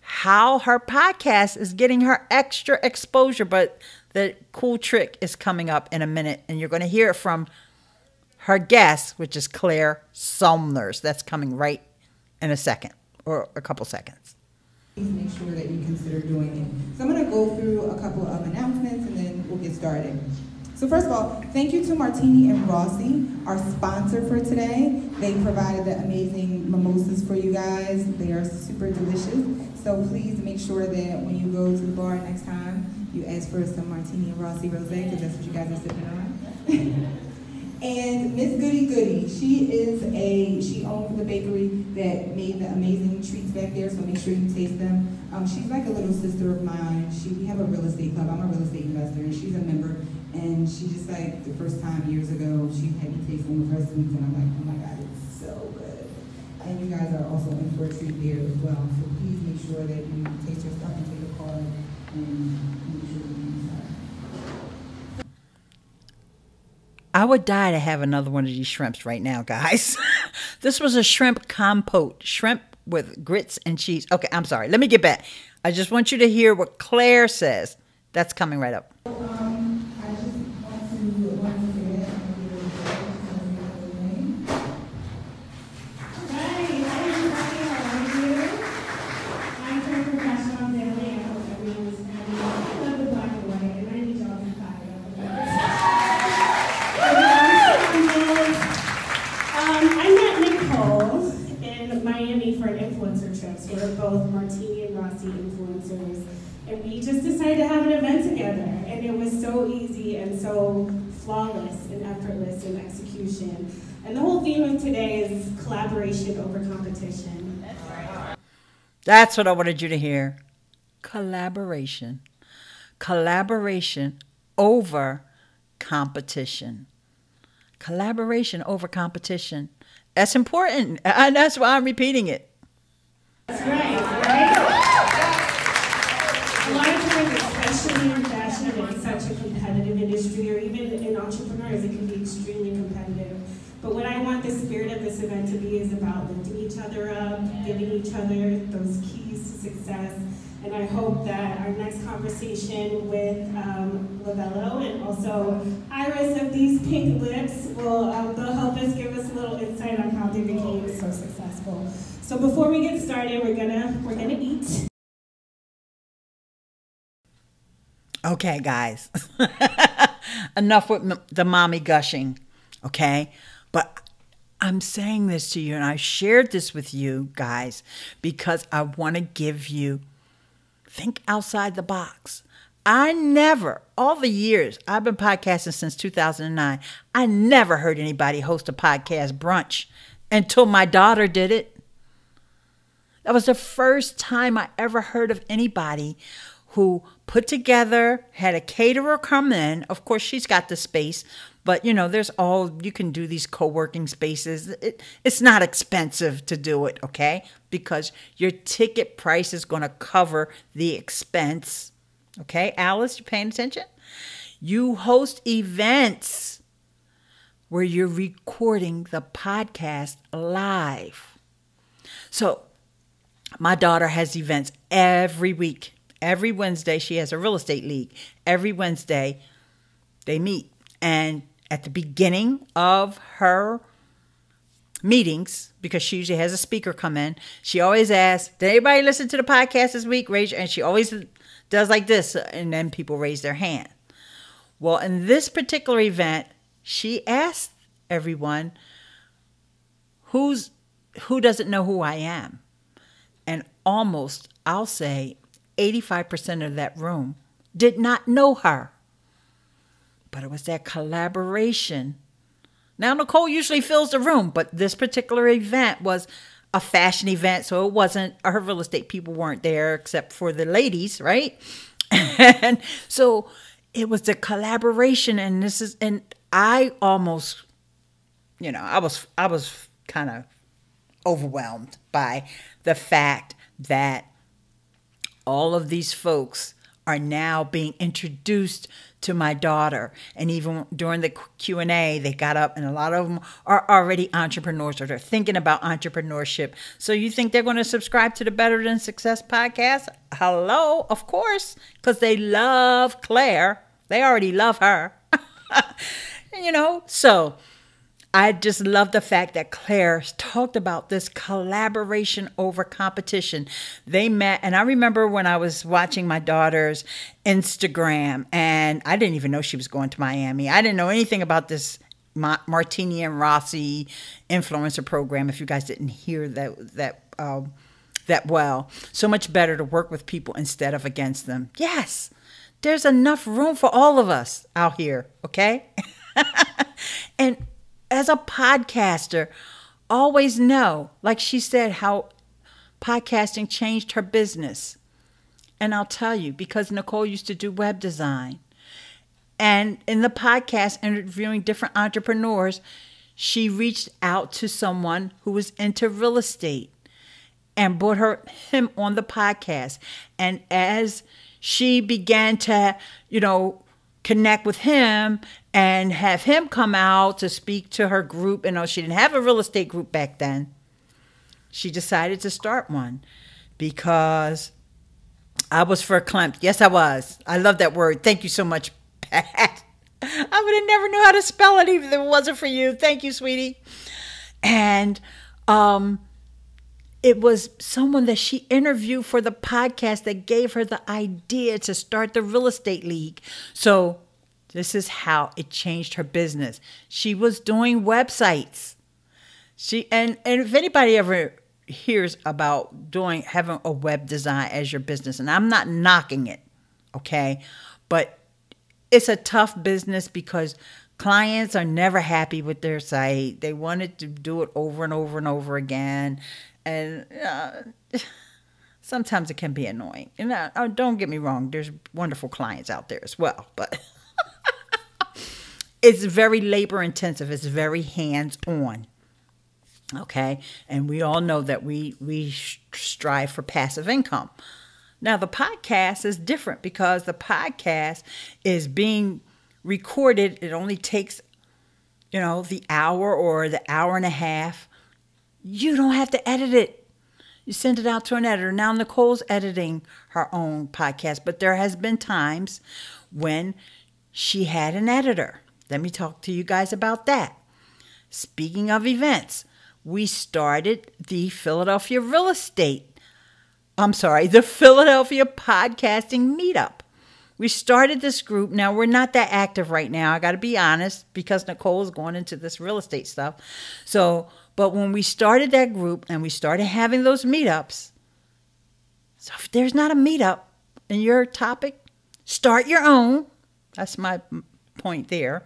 how her podcast is getting her extra exposure. But the cool trick is coming up in a minute, and you're going to hear it from her guest, which is Claire Sumners. That's coming right in a second, or a couple seconds. Please make sure that you consider doing it. So I'm going to go through a couple of announcements, and then we'll get started. So first of all, thank you to Martini and Rossi, our sponsor for today. They provided the amazing mimosas for you guys. They are super delicious. So please make sure that when you go to the bar next time, you ask for some Martini and Rossi Rosé, because that's what you guys are sipping on. And Miss Goody Goody, she owns the bakery that made the amazing treats back there, so make sure you taste them. She's like a little sister of mine. We have a real estate club. I'm a real estate investor, and she's a member. And she just like, the first time years ago, she had me taste some of her sweets, and I'm like, oh my God, it's so good. And you guys are also in for a treat there as well. So please make sure that you taste your stuff and take a card and make sure you use her. I would die to have another one of these shrimps right now, guys. This was a shrimp compote, shrimp with grits and cheese. Okay, I'm sorry. Let me get back. I just want you to hear what Claire says. That's coming right up. I just want to once again Hi everybody, how are you? I'm from Professional Daily. I hope everyone's having I love the black and white, and I need y'all to buy I met Nicole in Miami for an influencer trip. So we're both Martini and Rossi influencers. And we just decided to have an event together. And it was so easy and so flawless and effortless in execution. And the whole theme of today is collaboration over competition. That's what I wanted you to hear. Collaboration. Collaboration over competition. Collaboration over competition. That's important. And that's why I'm repeating it. That's right? A lot of times, especially in fashion, it's such a competitive industry, or even in entrepreneurs, it can be extremely competitive. But what I want the spirit of this event to be is about lifting each other up, giving each other those keys to success. And I hope that our next conversation with Lavello and also Iris of these pink lips will they'll help us give us a little insight on how they became so successful. So before we get started, we're gonna eat. Okay, guys. Enough with the mommy gushing, okay? But I'm saying this to you, and I shared this with you guys because I want to give you, think outside the box. I never, all the years, I've been podcasting since 2009, I never heard anybody host a podcast brunch until my daughter did it. That was the first time I ever heard of anybody who put together, had a caterer come in. Of course, she's got the space, but you can do these co-working spaces. It's not expensive to do it, okay? Because your ticket price is going to cover the expense. Okay, Alice, you paying attention? You host events where you're recording the podcast live. So my daughter has events every week. Every Wednesday, she has a real estate league. Every Wednesday, they meet. And at the beginning of her meetings, because she usually has a speaker come in, she always asks, did anybody listen to the podcast this week? And she always does like this, and then people raise their hand. Well, in this particular event, she asked everyone, who doesn't know who I am? And almost, I'll say, 85% of that room did not know her. But it was that collaboration. Now, Nicole usually fills the room, but this particular event was a fashion event, so it wasn't, her real estate people weren't there except for the ladies, right? And so it was the collaboration, and I almost, I was kind of overwhelmed by the fact that all of these folks are now being introduced to my daughter. And even during the Q&A, they got up, and a lot of them are already entrepreneurs, or they're thinking about entrepreneurship. So you think they're going to subscribe to the Better Than Success podcast? Hello, of course, because they love Claire. They already love her. So I just love the fact that Claire talked about this collaboration over competition. They met, and I remember when I was watching my daughter's Instagram, and I didn't even know she was going to Miami. I didn't know anything about this Martini and Rossi influencer program. If you guys didn't hear that well, so much better to work with people instead of against them. Yes, there's enough room for all of us out here. Okay, and as a podcaster, always know, like she said, how podcasting changed her business. And I'll tell you, because Nicole used to do web design. And in the podcast, interviewing different entrepreneurs, she reached out to someone who was into real estate and brought him on the podcast. And as she began to, connect with him and have him come out to speak to her group. She didn't have a real estate group back then. She decided to start one because I was verklempt. Yes, I was. I love that word. Thank you so much, Pat. I would have never knew how to spell it even if it wasn't for you. Thank you, sweetie. And it was someone that she interviewed for the podcast that gave her the idea to start the real estate league. So this is how it changed her business. She was doing websites. And if anybody ever hears about having a web design as your business, and I'm not knocking it, okay, but it's a tough business because clients are never happy with their site. They wanted to do it over and over and over again. And sometimes it can be annoying. And don't get me wrong, there's wonderful clients out there as well. But it's very labor intensive. It's very hands-on. Okay? And we all know that we strive for passive income. Now, the podcast is different because the podcast is being recorded. It only takes, the hour or the hour and a half. You don't have to edit it. You send it out to an editor. Now Nicole's editing her own podcast, but there has been times when she had an editor. Let me talk to you guys about that. Speaking of events, we started the Philadelphia Podcasting Meetup. We started this group. Now, we're not that active right now. I got to be honest, because Nicole's going into this real estate stuff. But when we started that group and we started having those meetups, so if there's not a meetup in your topic, start your own. That's my point there.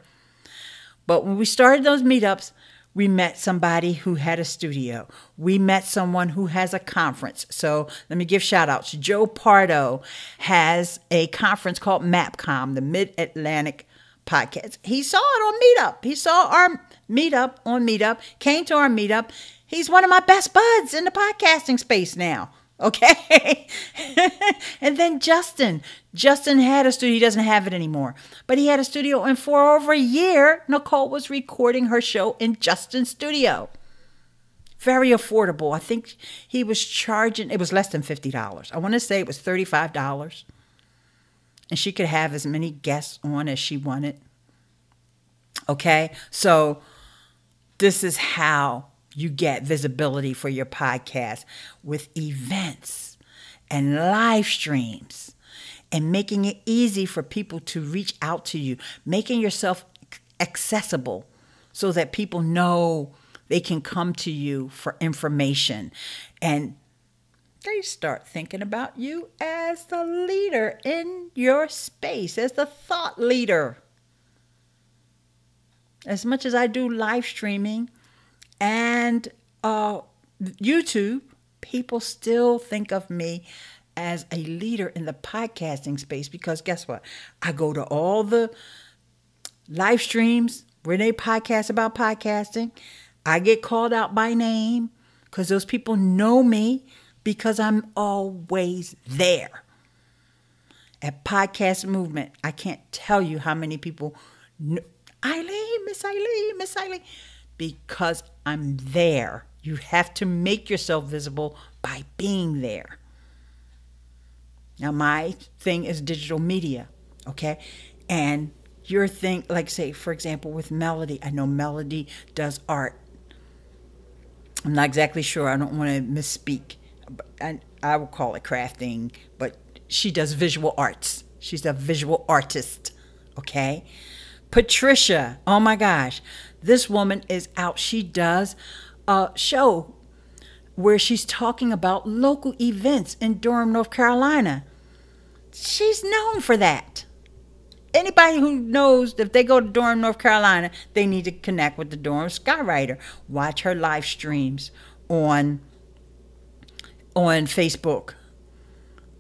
But when we started those meetups, we met somebody who had a studio. We met someone who has a conference. So let me give shout outs. Joe Pardo has a conference called MAPCOM, the Mid-Atlantic Podcast. He saw it on Meetup. He saw our meetup on Meetup, came to our meetup. He's one of my best buds in the podcasting space now. Okay. And then Justin had a studio. He doesn't have it anymore, but he had a studio. And for over a year, Nicole was recording her show in Justin's studio. Very affordable. I think he was charging, it was less than $50. I want to say it was $35. And she could have as many guests on as she wanted. Okay. So this is how you get visibility for your podcast, with events and live streams and making it easy for people to reach out to you, making yourself accessible so that people know they can come to you for information, and they start thinking about you as the leader in your space, as the thought leader. As much as I do live streaming and YouTube, people still think of me as a leader in the podcasting space because guess what? I go to all the live streams where they podcast about podcasting. I get called out by name because those people know me because I'm always there. At Podcast Movement, I can't tell you how many people know Eileen, Miss Eileen, Miss Eileen, because I'm there. You have to make yourself visible by being there. Now, my thing is digital media, okay? And your thing, like say, for example, with Melody, I know Melody does art. I'm not exactly sure. I don't want to misspeak. I will call it crafting, but she does visual arts. She's a visual artist, okay? Patricia, oh my gosh, this woman is out. She does a show where she's talking about local events in Durham, North Carolina. She's known for that. Anybody who knows if they go to Durham, North Carolina, they need to connect with the Durham Skywriter. Watch her live streams on Facebook.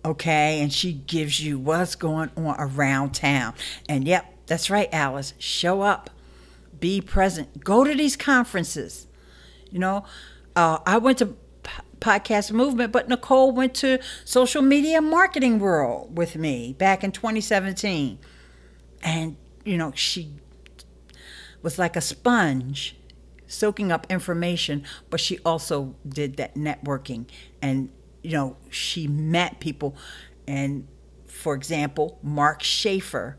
Okay, and she gives you what's going on around town. And yep, that's right, Alice. Show up. Be present. Go to these conferences. You know, I went to Podcast Movement, but Nicole went to Social Media Marketing World with me back in 2017. And, you know, she was like a sponge soaking up information, but she also did that networking. And, you know, she met people. And, for example, Mark Schaefer.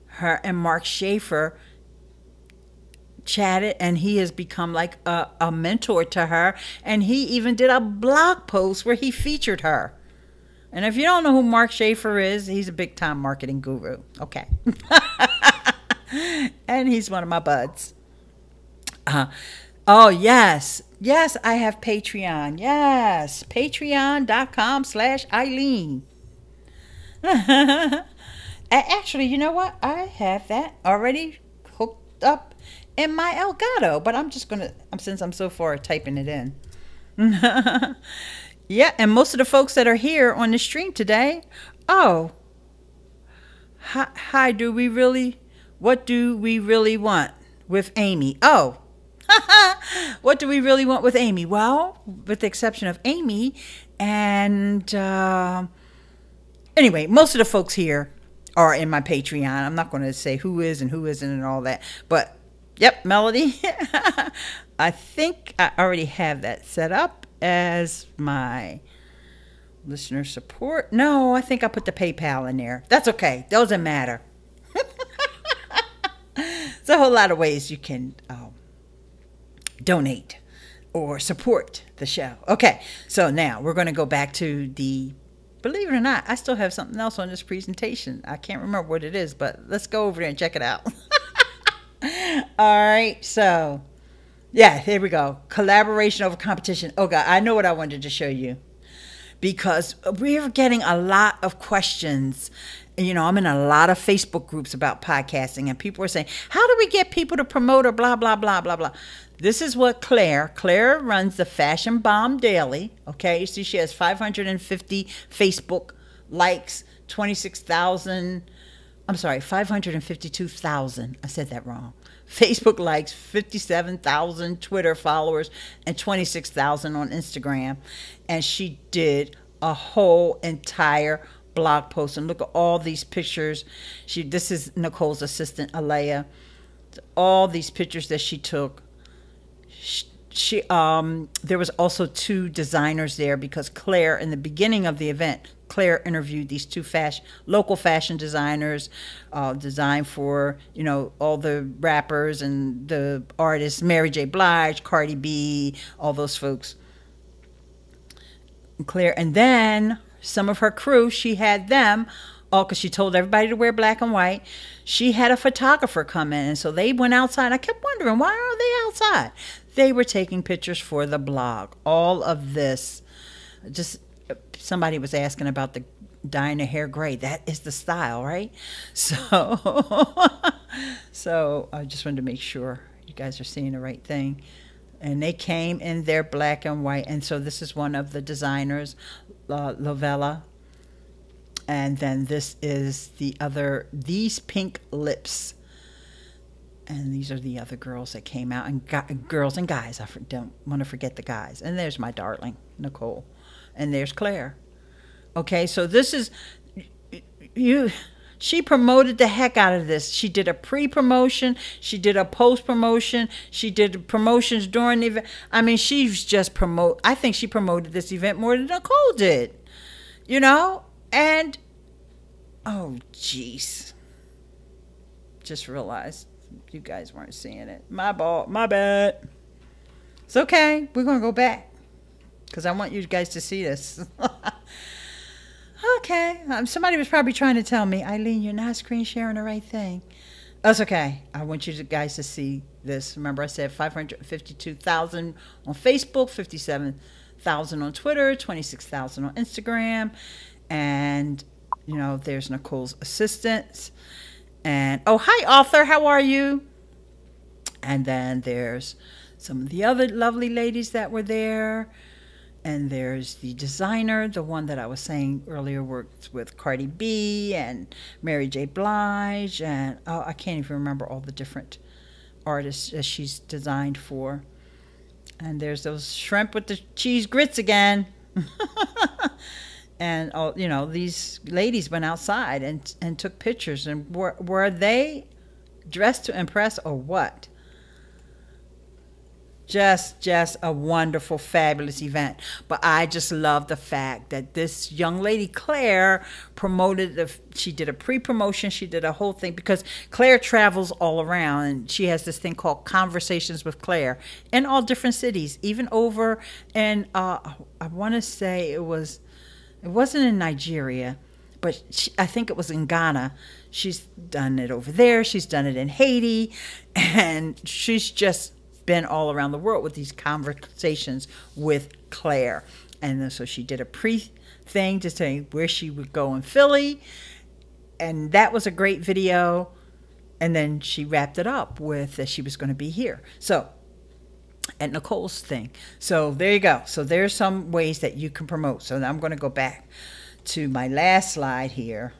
Her and Mark Schaefer chatted, and he has become like a mentor to her. And he even did a blog post where he featured her. And if you don't know who Mark Schaefer is, he's a big-time marketing guru. Okay. And he's one of my buds. Oh, yes. Yes, I have Patreon. Yes. Patreon.com/Eileen. Actually, you know what? I have that already hooked up in my Elgato. But I'm just going to, since I'm so far typing it in. Yeah, and most of the folks that are here on the stream today, oh, hi, what do we really want with Amy? Oh, what do we really want with Amy? Well, with the exception of Amy, and anyway, most of the folks here are in my Patreon. I'm not going to say who is and who isn't and all that, but yep, Melody, I think I already have that set up as my listener support. No, I think I put the PayPal in there. That's okay. Doesn't matter. There's a whole lot of ways you can donate or support the show. Okay, so now we're going to go back to believe it or not, I still have something else on this presentation. I can't remember what it is, but let's go over there and check it out. All right, so yeah, here we go. Collaboration over competition. Oh, God, I know what I wanted to show you. Because we're getting a lot of questions. You know, I'm in a lot of Facebook groups about podcasting. And people are saying, how do we get people to promote or blah, blah, blah, blah, blah. This is what Claire runs the Fashion Bomb Daily. Okay, you see she has 550 Facebook likes, 552,000. I said that wrong. Facebook likes, 57,000 Twitter followers, and 26,000 on Instagram. And she did a whole entire blog post. And look at all these pictures. This is Nicole's assistant, Alea. All these pictures that she took. There was also two designers there because Claire, in the beginning of the event, Claire interviewed these two local fashion designers, designed for, you know, all the rappers and the artists, Mary J. Blige, Cardi B, all those folks. Claire, and then some of her crew, she had them all, because she told everybody to wear black and white. She had a photographer come in, and so they went outside. I kept wondering, why are they outside? They were taking pictures for the blog. All of this, just somebody was asking about the dyeing their hair gray. That is the style, right? So I just wanted to make sure you guys are seeing the right thing. And they came in their black and white. And so this is one of the designers, Lovella. And then this is the other, These Pink Lips. And these are the other girls that came out. And girls and guys. I don't want to forget the guys. And there's my darling, Nicole. And there's Claire. Okay, so this is, she promoted the heck out of this. She did a pre-promotion. She did a post-promotion. She did promotions during the event. I mean, she's just I think she promoted this event more than Nicole did. You know? And, oh, jeez. Just realized you guys weren't seeing it. My bad. It's okay. We're going to go back because I want you guys to see this. Okay. Somebody was probably trying to tell me, Eileen, you're not screen sharing the right thing. That's okay. I want you guys to see this. Remember I said 552,000 on Facebook, 57,000 on Twitter, 26,000 on Instagram. And, you know, there's Nicole's assistants. And, oh, hi, author. How are you? And then there's some of the other lovely ladies that were there. And there's the designer, the one that I was saying earlier works with Cardi B and Mary J. Blige. And, oh, I can't even remember all the different artists that she's designed for. And there's those shrimp with the cheese grits again. And, oh, you know, these ladies went outside and took pictures. And were they dressed to impress or what? Just a wonderful, fabulous event. But I just love the fact that this young lady, Claire, promoted she did a pre-promotion. She did a whole thing because Claire travels all around. And she has this thing called Conversations with Claire in all different cities, even over in, I want to say it wasn't in Nigeria, but I think it was in Ghana. She's done it over there. She's done it in Haiti. And she's just been all around the world with these conversations with Claire. And then, so she did a pre-thing to say where she would go in Philly. And that was a great video. And then she wrapped it up with that she was going to be here. So, at Nicole's thing. So there you go. So there's some ways that you can promote. So now I'm going to go back to my last slide here.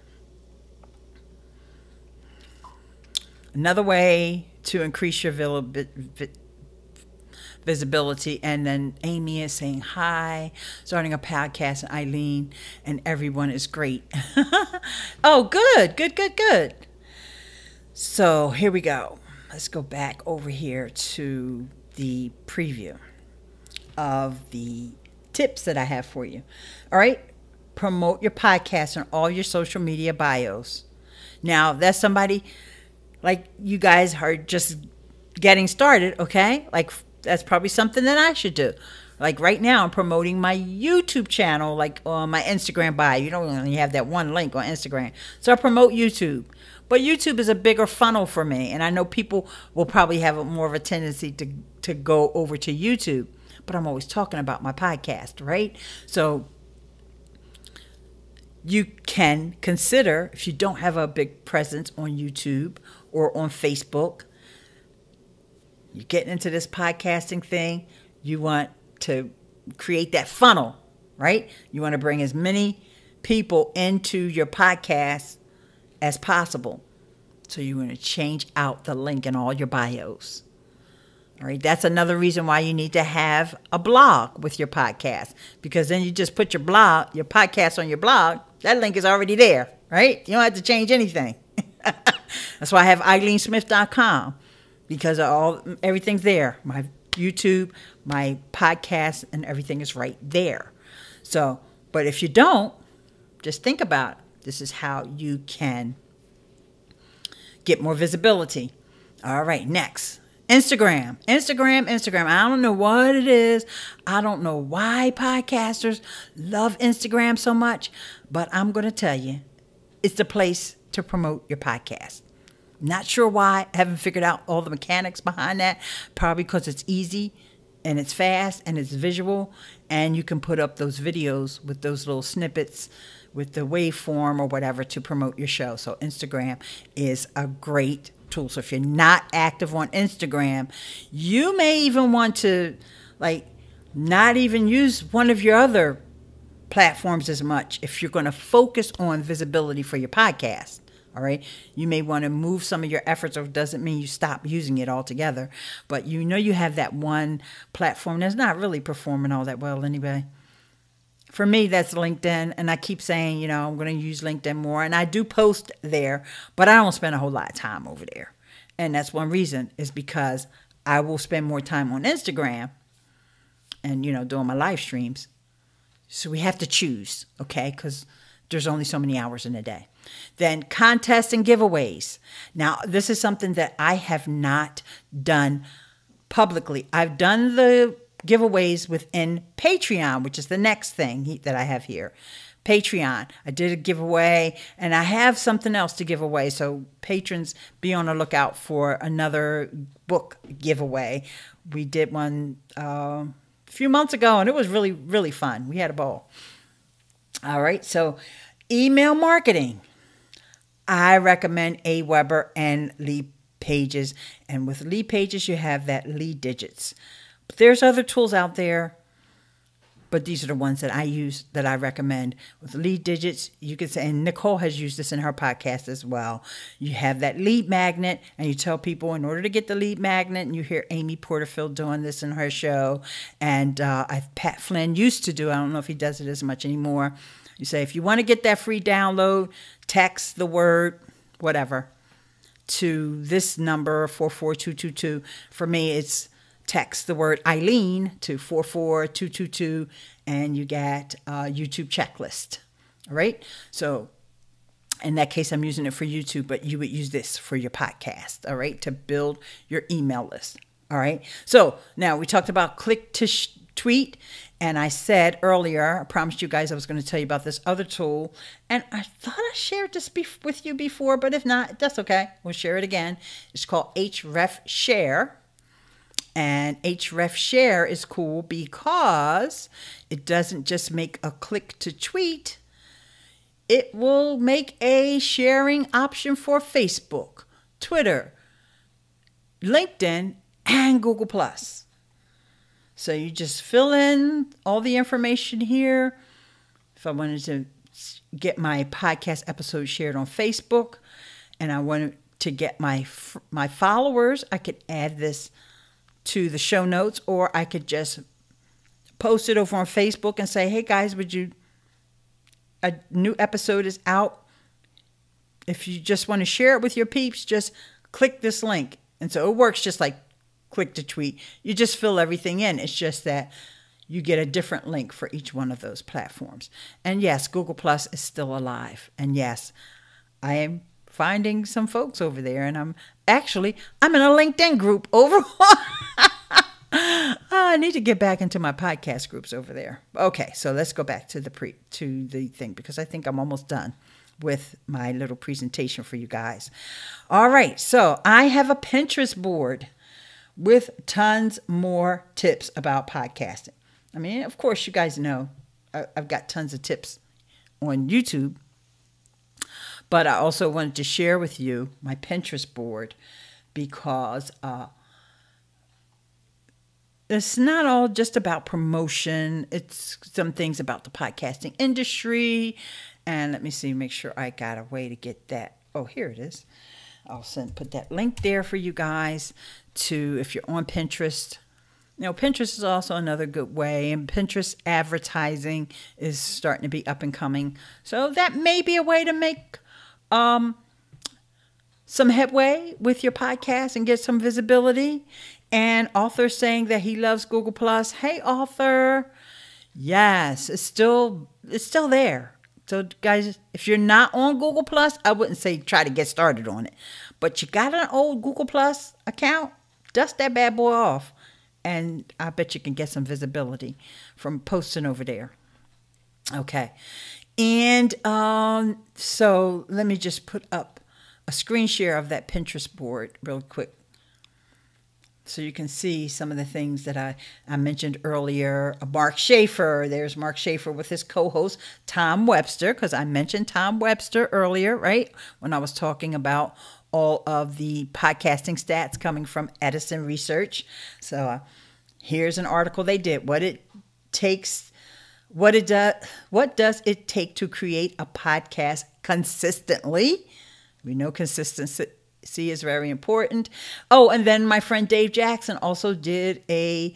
Another way to increase your visibility. And then Amy is saying hi, starting a podcast, and Eileen, and everyone is great. Oh, good. So here we go. Let's go back over here to the preview of the tips that I have for you. All right. Promote your podcast on all your social media bios. Now, that's somebody like you guys are just getting started, okay? Like, that's probably something that I should do. Like right now, I'm promoting my YouTube channel, like on my Instagram bio. You don't only have that one link on Instagram. So I promote YouTube. But YouTube is a bigger funnel for me. And I know people will probably have more of a tendency to go over to YouTube. But I'm always talking about my podcast, right? So you can consider, if you don't have a big presence on YouTube or on Facebook, you're getting into this podcasting thing, you want to create that funnel, right? You want to bring as many people into your podcast as possible. So you want to change out the link in all your bios. All right, that's another reason why you need to have a blog with your podcast, because then you just put your podcast on your blog. That link is already there, right? You don't have to change anything. That's why I have EileenSmith.com, because everything's there. My YouTube, my podcast, and everything is right there. So, but if you don't, just think about it. This is how you can get more visibility. All right, next. Instagram. I don't know what it is. I don't know why podcasters love Instagram so much, but I'm going to tell you, it's the place to promote your podcast. Not sure why. I haven't figured out all the mechanics behind that. Probably because it's easy and it's fast and it's visual, and you can put up those videos with those little snippets with the waveform or whatever to promote your show. So Instagram is a great tool. So if you're not active on Instagram, you may even want to like not even use one of your other platforms as much if you're going to focus on visibility for your podcast. All right. You may want to move some of your efforts, or it doesn't mean you stop using it altogether. But you know you have that one platform that's not really performing all that well anyway. For me, that's LinkedIn. And I keep saying, I'm going to use LinkedIn more. And I do post there, but I don't spend a whole lot of time over there. And that's one reason is because I will spend more time on Instagram and, doing my live streams. So we have to choose, okay? Because there's only so many hours in a day. Then contests and giveaways. Now, this is something that I have not done publicly. I've done the giveaways within Patreon, which is the next thing that I have here. Patreon. I did a giveaway, and I have something else to give away. So patrons, be on the lookout for another book giveaway. We did one a few months ago, and it was really, really fun. We had a ball. All right, so email marketing. I recommend Aweber and Lead Pages. And with Lead Pages, you have that lead digits. But there's other tools out there, but these are the ones that I use, that I recommend. With lead digits, you can say, and Nicole has used this in her podcast as well. You have that lead magnet, and you tell people in order to get the lead magnet, and you hear Amy Porterfield doing this in her show, and Pat Flynn used to do, I don't know if he does it as much anymore. You say, if you want to get that free download, text the word, whatever, to this number, 44222. For me, it's text the word Eileen to 44222, and you get a YouTube checklist. All right? So in that case, I'm using it for YouTube, but you would use this for your podcast, all right, to build your email list. All right? So now we talked about click to tweet. And I said earlier, I promised you guys I was going to tell you about this other tool. And I thought I shared this with you before, but if not, that's okay. We'll share it again. It's called Href Share. And Href Share is cool because it doesn't just make a click to tweet. It will make a sharing option for Facebook, Twitter, LinkedIn, and Google+. So you just fill in all the information here. If I wanted to get my podcast episode shared on Facebook and I wanted to get my followers, I could add this to the show notes, or I could just post it over on Facebook and say, hey guys, a new episode is out. If you just want to share it with your peeps, just click this link. And so it works just like click to tweet. You just fill everything in. It's just that you get a different link for each one of those platforms. And yes, Google Plus is still alive. And yes, I am finding some folks over there, and I'm in a LinkedIn group over. I need to get back into my podcast groups over there. Okay, so let's go back to the thing, because I think I'm almost done with my little presentation for you guys. All right, so I have a Pinterest board with tons more tips about podcasting. I mean, of course, you guys know I've got tons of tips on YouTube, but I also wanted to share with you my Pinterest board because it's not all just about promotion. It's some things about the podcasting industry. And let me see, make sure I got a way to get that. Oh, here it is. I'll put that link there for you guys to, if you're on Pinterest. Pinterest is also another good way, and Pinterest advertising is starting to be up and coming. So that may be a way to make some headway with your podcast and get some visibility. And Author's saying that he loves Google Plus. Hey, Author. Yes, it's still there. So, guys, if you're not on Google Plus, I wouldn't say try to get started on it. But you got an old Google Plus account, dust that bad boy off. And I bet you can get some visibility from posting over there. Okay. And so let me just put up a screen share of that Pinterest board real quick. So you can see some of the things that I mentioned earlier. Mark Schaefer, there's Mark Schaefer with his co-host Tom Webster, because I mentioned Tom Webster earlier, right? When I was talking about all of the podcasting stats coming from Edison Research. So here's an article they did. What does it take to create a podcast consistently? We know consistency is very important. Oh, and then my friend Dave Jackson also did a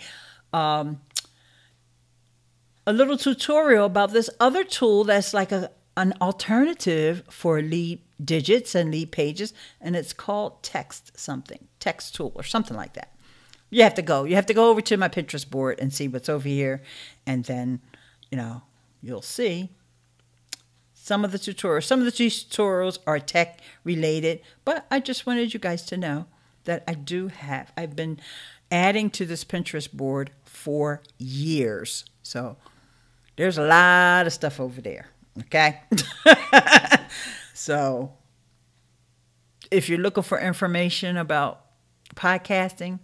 little tutorial about this other tool that's like an alternative for lead digits and lead pages, and it's called text tool or something like that. You have to go over to my Pinterest board and see what's over here, and then you'll see some of the tutorials. Some of the tutorials are tech related, but I just wanted you guys to know that I've been adding to this Pinterest board for years. So there's a lot of stuff over there. Okay. So if you're looking for information about podcasting,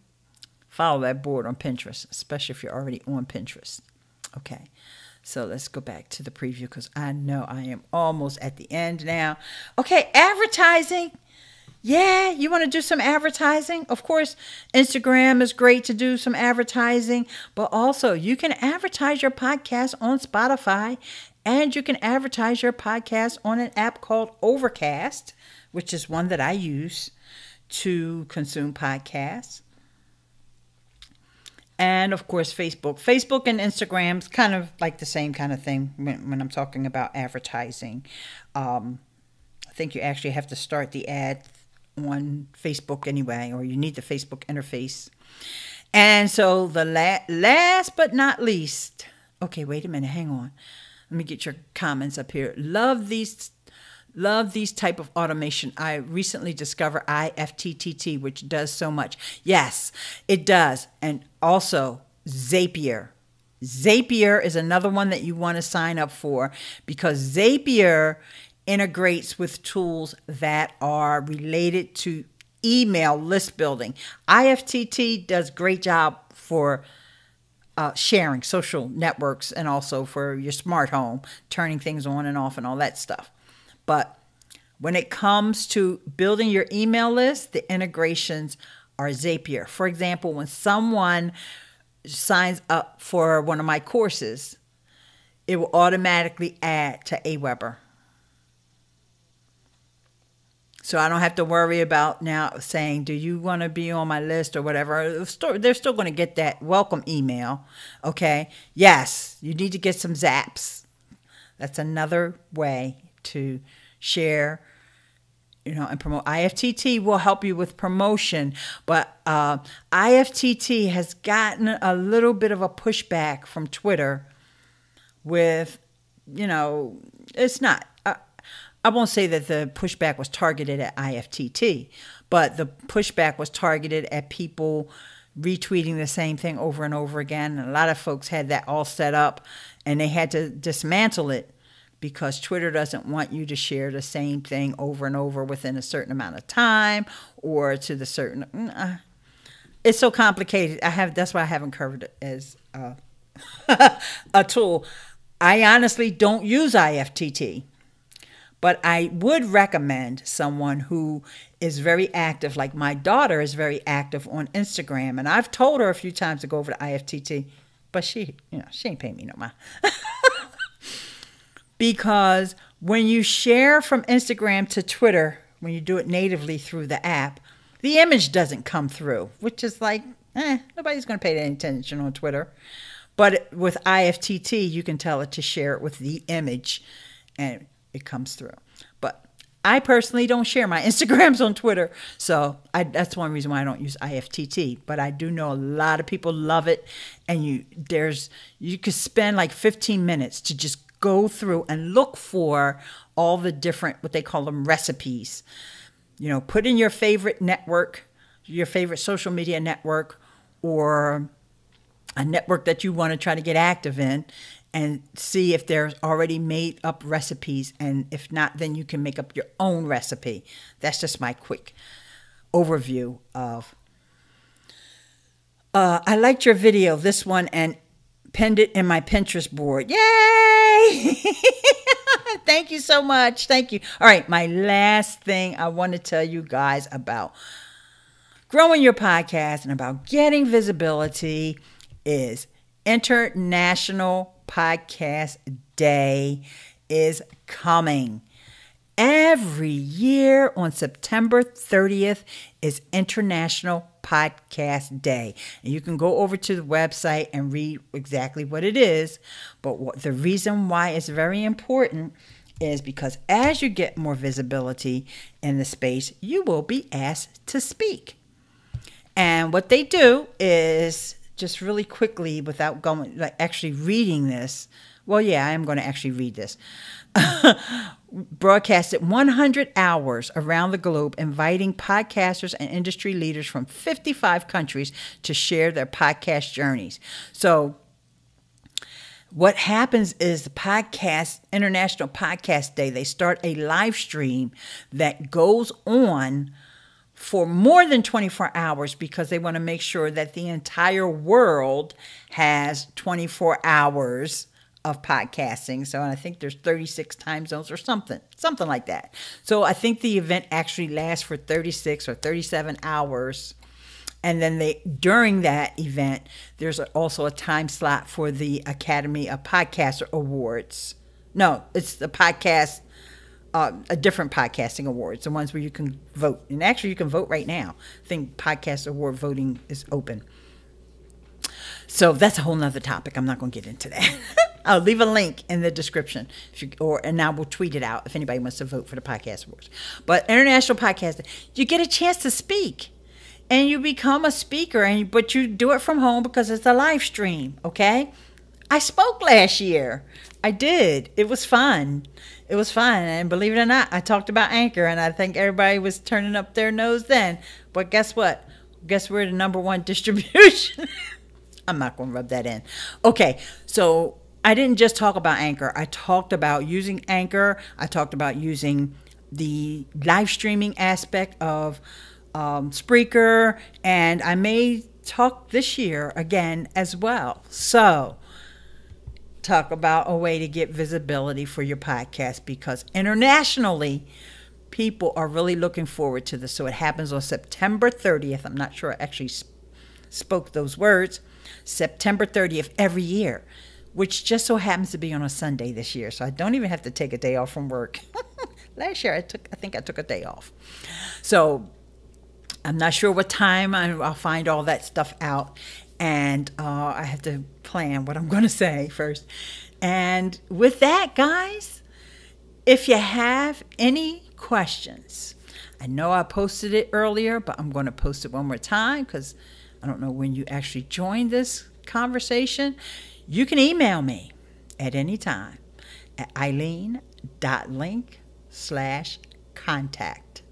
follow that board on Pinterest, especially if you're already on Pinterest. Okay. So let's go back to the preview because I know I am almost at the end now. Okay, advertising. Yeah, you want to do some advertising? Of course, Instagram is great to do some advertising, but also you can advertise your podcast on Spotify, and you can advertise your podcast on an app called Overcast, which is one that I use to consume podcasts. And, of course, Facebook. Facebook and Instagram's kind of like the same kind of thing when I'm talking about advertising. I think you actually have to start the ad on Facebook anyway, or you need the Facebook interface. And so the last but not least, okay, wait a minute, hang on. Let me get your comments up here. Love these type of automation. I recently discovered IFTTT, which does so much. Yes, it does. And also Zapier. Zapier is another one that you want to sign up for because Zapier integrates with tools that are related to email list building. IFTTT does great job for sharing social networks and also for your smart home, turning things on and off and all that stuff. But when it comes to building your email list, the integrations are Zapier. For example, when someone signs up for one of my courses, it will automatically add to Aweber. So I don't have to worry about now saying, do you want to be on my list or whatever? They're still going to get that welcome email. Okay. Yes, you need to get some zaps. That's another way to share, and promote. IFTT will help you with promotion, but IFTT has gotten a little bit of a pushback from Twitter with, it's not. I won't say that the pushback was targeted at IFTT, but the pushback was targeted at people retweeting the same thing over and over again. And a lot of folks had that all set up, and they had to dismantle it because Twitter doesn't want you to share the same thing over and over within a certain amount of time or to the certain. It's so complicated. That's why I haven't covered it as a tool. I honestly don't use IFTT. But I would recommend someone who is very active, like my daughter is very active on Instagram. And I've told her a few times to go over to IFTT, but she ain't paying me no mind. Because when you share from Instagram to Twitter, when you do it natively through the app, the image doesn't come through, which is like, nobody's going to pay any attention on Twitter. But with IFTT, you can tell it to share it with the image, and it comes through. But I personally don't share my Instagrams on Twitter, so that's one reason why I don't use IFTT. But I do know a lot of people love it, and you could spend like 15 minutes to just go through and look for all the different, what they call them, recipes. Put in your favorite network, your favorite social media network, or a network that you want to try to get active in, and see if there's already made up recipes. And if not, then you can make up your own recipe. That's just my quick overview of I liked your video, this one, and pinned it in my Pinterest board. Yay! Thank you so much. Thank you. All right, my last thing I want to tell you guys about growing your podcast and about getting visibility is International Podcast Day is coming. Every year on September 30th is International Podcast Day. And you can go over to the website and read exactly what it is. But the reason why it's very important is because as you get more visibility in the space, you will be asked to speak. And what they do is, just really quickly, without going, like, actually reading this. Well, yeah, I am going to actually read this. Broadcasted 100 hours around the globe, inviting podcasters and industry leaders from 55 countries to share their podcast journeys. So what happens is the International Podcast Day, they start a live stream that goes on for more than 24 hours because they want to make sure that the entire world has 24 hours of podcasting. So I think there's 36 time zones or something like that. So I think the event actually lasts for 36 or 37 hours. And then during that event, there's also a time slot for the Academy of Podcaster Awards. No, it's the podcast, a different podcasting awards, the ones where you can vote. And actually, you can vote right now. I think podcast award voting is open. So that's a whole nother topic. I'm not going to get into that. I'll leave a link in the description, and I will tweet it out if anybody wants to vote for the podcast awards. But International Podcast, you get a chance to speak, and you become a speaker, but you do it from home because it's a live stream. Okay, I spoke last year. I did. It was fun. And believe it or not, I talked about Anchor, and I think everybody was turning up their nose then. But guess what? Guess we're the #1 distribution. I'm not going to rub that in. Okay, so I didn't just talk about Anchor. I talked about using Anchor. I talked about using the live streaming aspect of Spreaker. And I may talk this year again as well. So talk about a way to get visibility for your podcast, because internationally, people are really looking forward to this. So it happens on September 30th. I'm not sure I actually spoke those words. September 30th every year, which just so happens to be on a Sunday this year. So I don't even have to take a day off from work. Last year, I think I took a day off. So I'm not sure what time. I'll find all that stuff out. And I have to plan what I'm going to say first. And with that, guys, if you have any questions, I know I posted it earlier, but I'm going to post it one more time because I don't know when you actually joined this conversation. You can email me at any time at eileen.link/contact.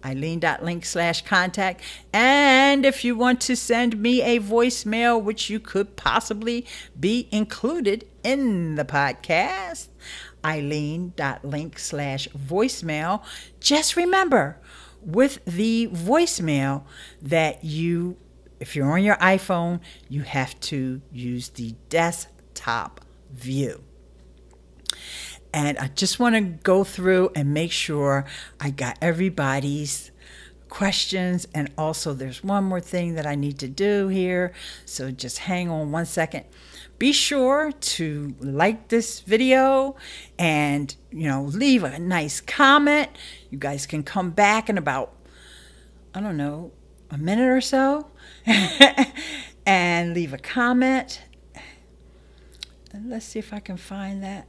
eileen.link/contact. And if you want to send me a voicemail, which you could possibly be included in the podcast, eileen.link/voicemail. Just remember, with the voicemail, that if you're on your iPhone, you have to use the desktop view. And I just want to go through and make sure I got everybody's questions. And also there's one more thing that I need to do here. So just hang on one second. Be sure to like this video and, leave a nice comment. You guys can come back in about, I don't know, a minute or so and leave a comment. And let's see if I can find that.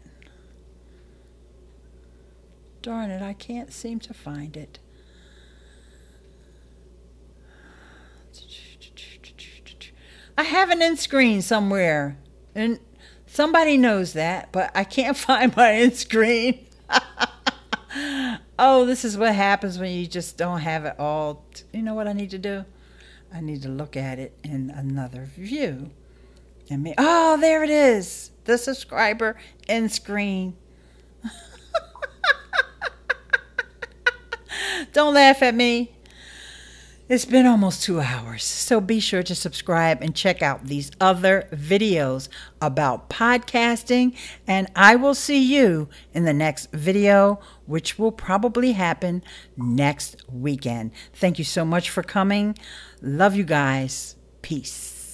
Darn it, I can't seem to find it. I have an end screen somewhere, and somebody knows that, but I can't find my end screen. Oh, this is what happens when you just don't have it all. You know what I need to do? I need to look at it in another view. Oh, there it is. The subscriber end screen. Don't laugh at me. It's been almost 2 hours, so be sure to subscribe and check out these other videos about podcasting, and I will see you in the next video, which will probably happen next weekend. Thank you so much for coming. Love you guys. Peace.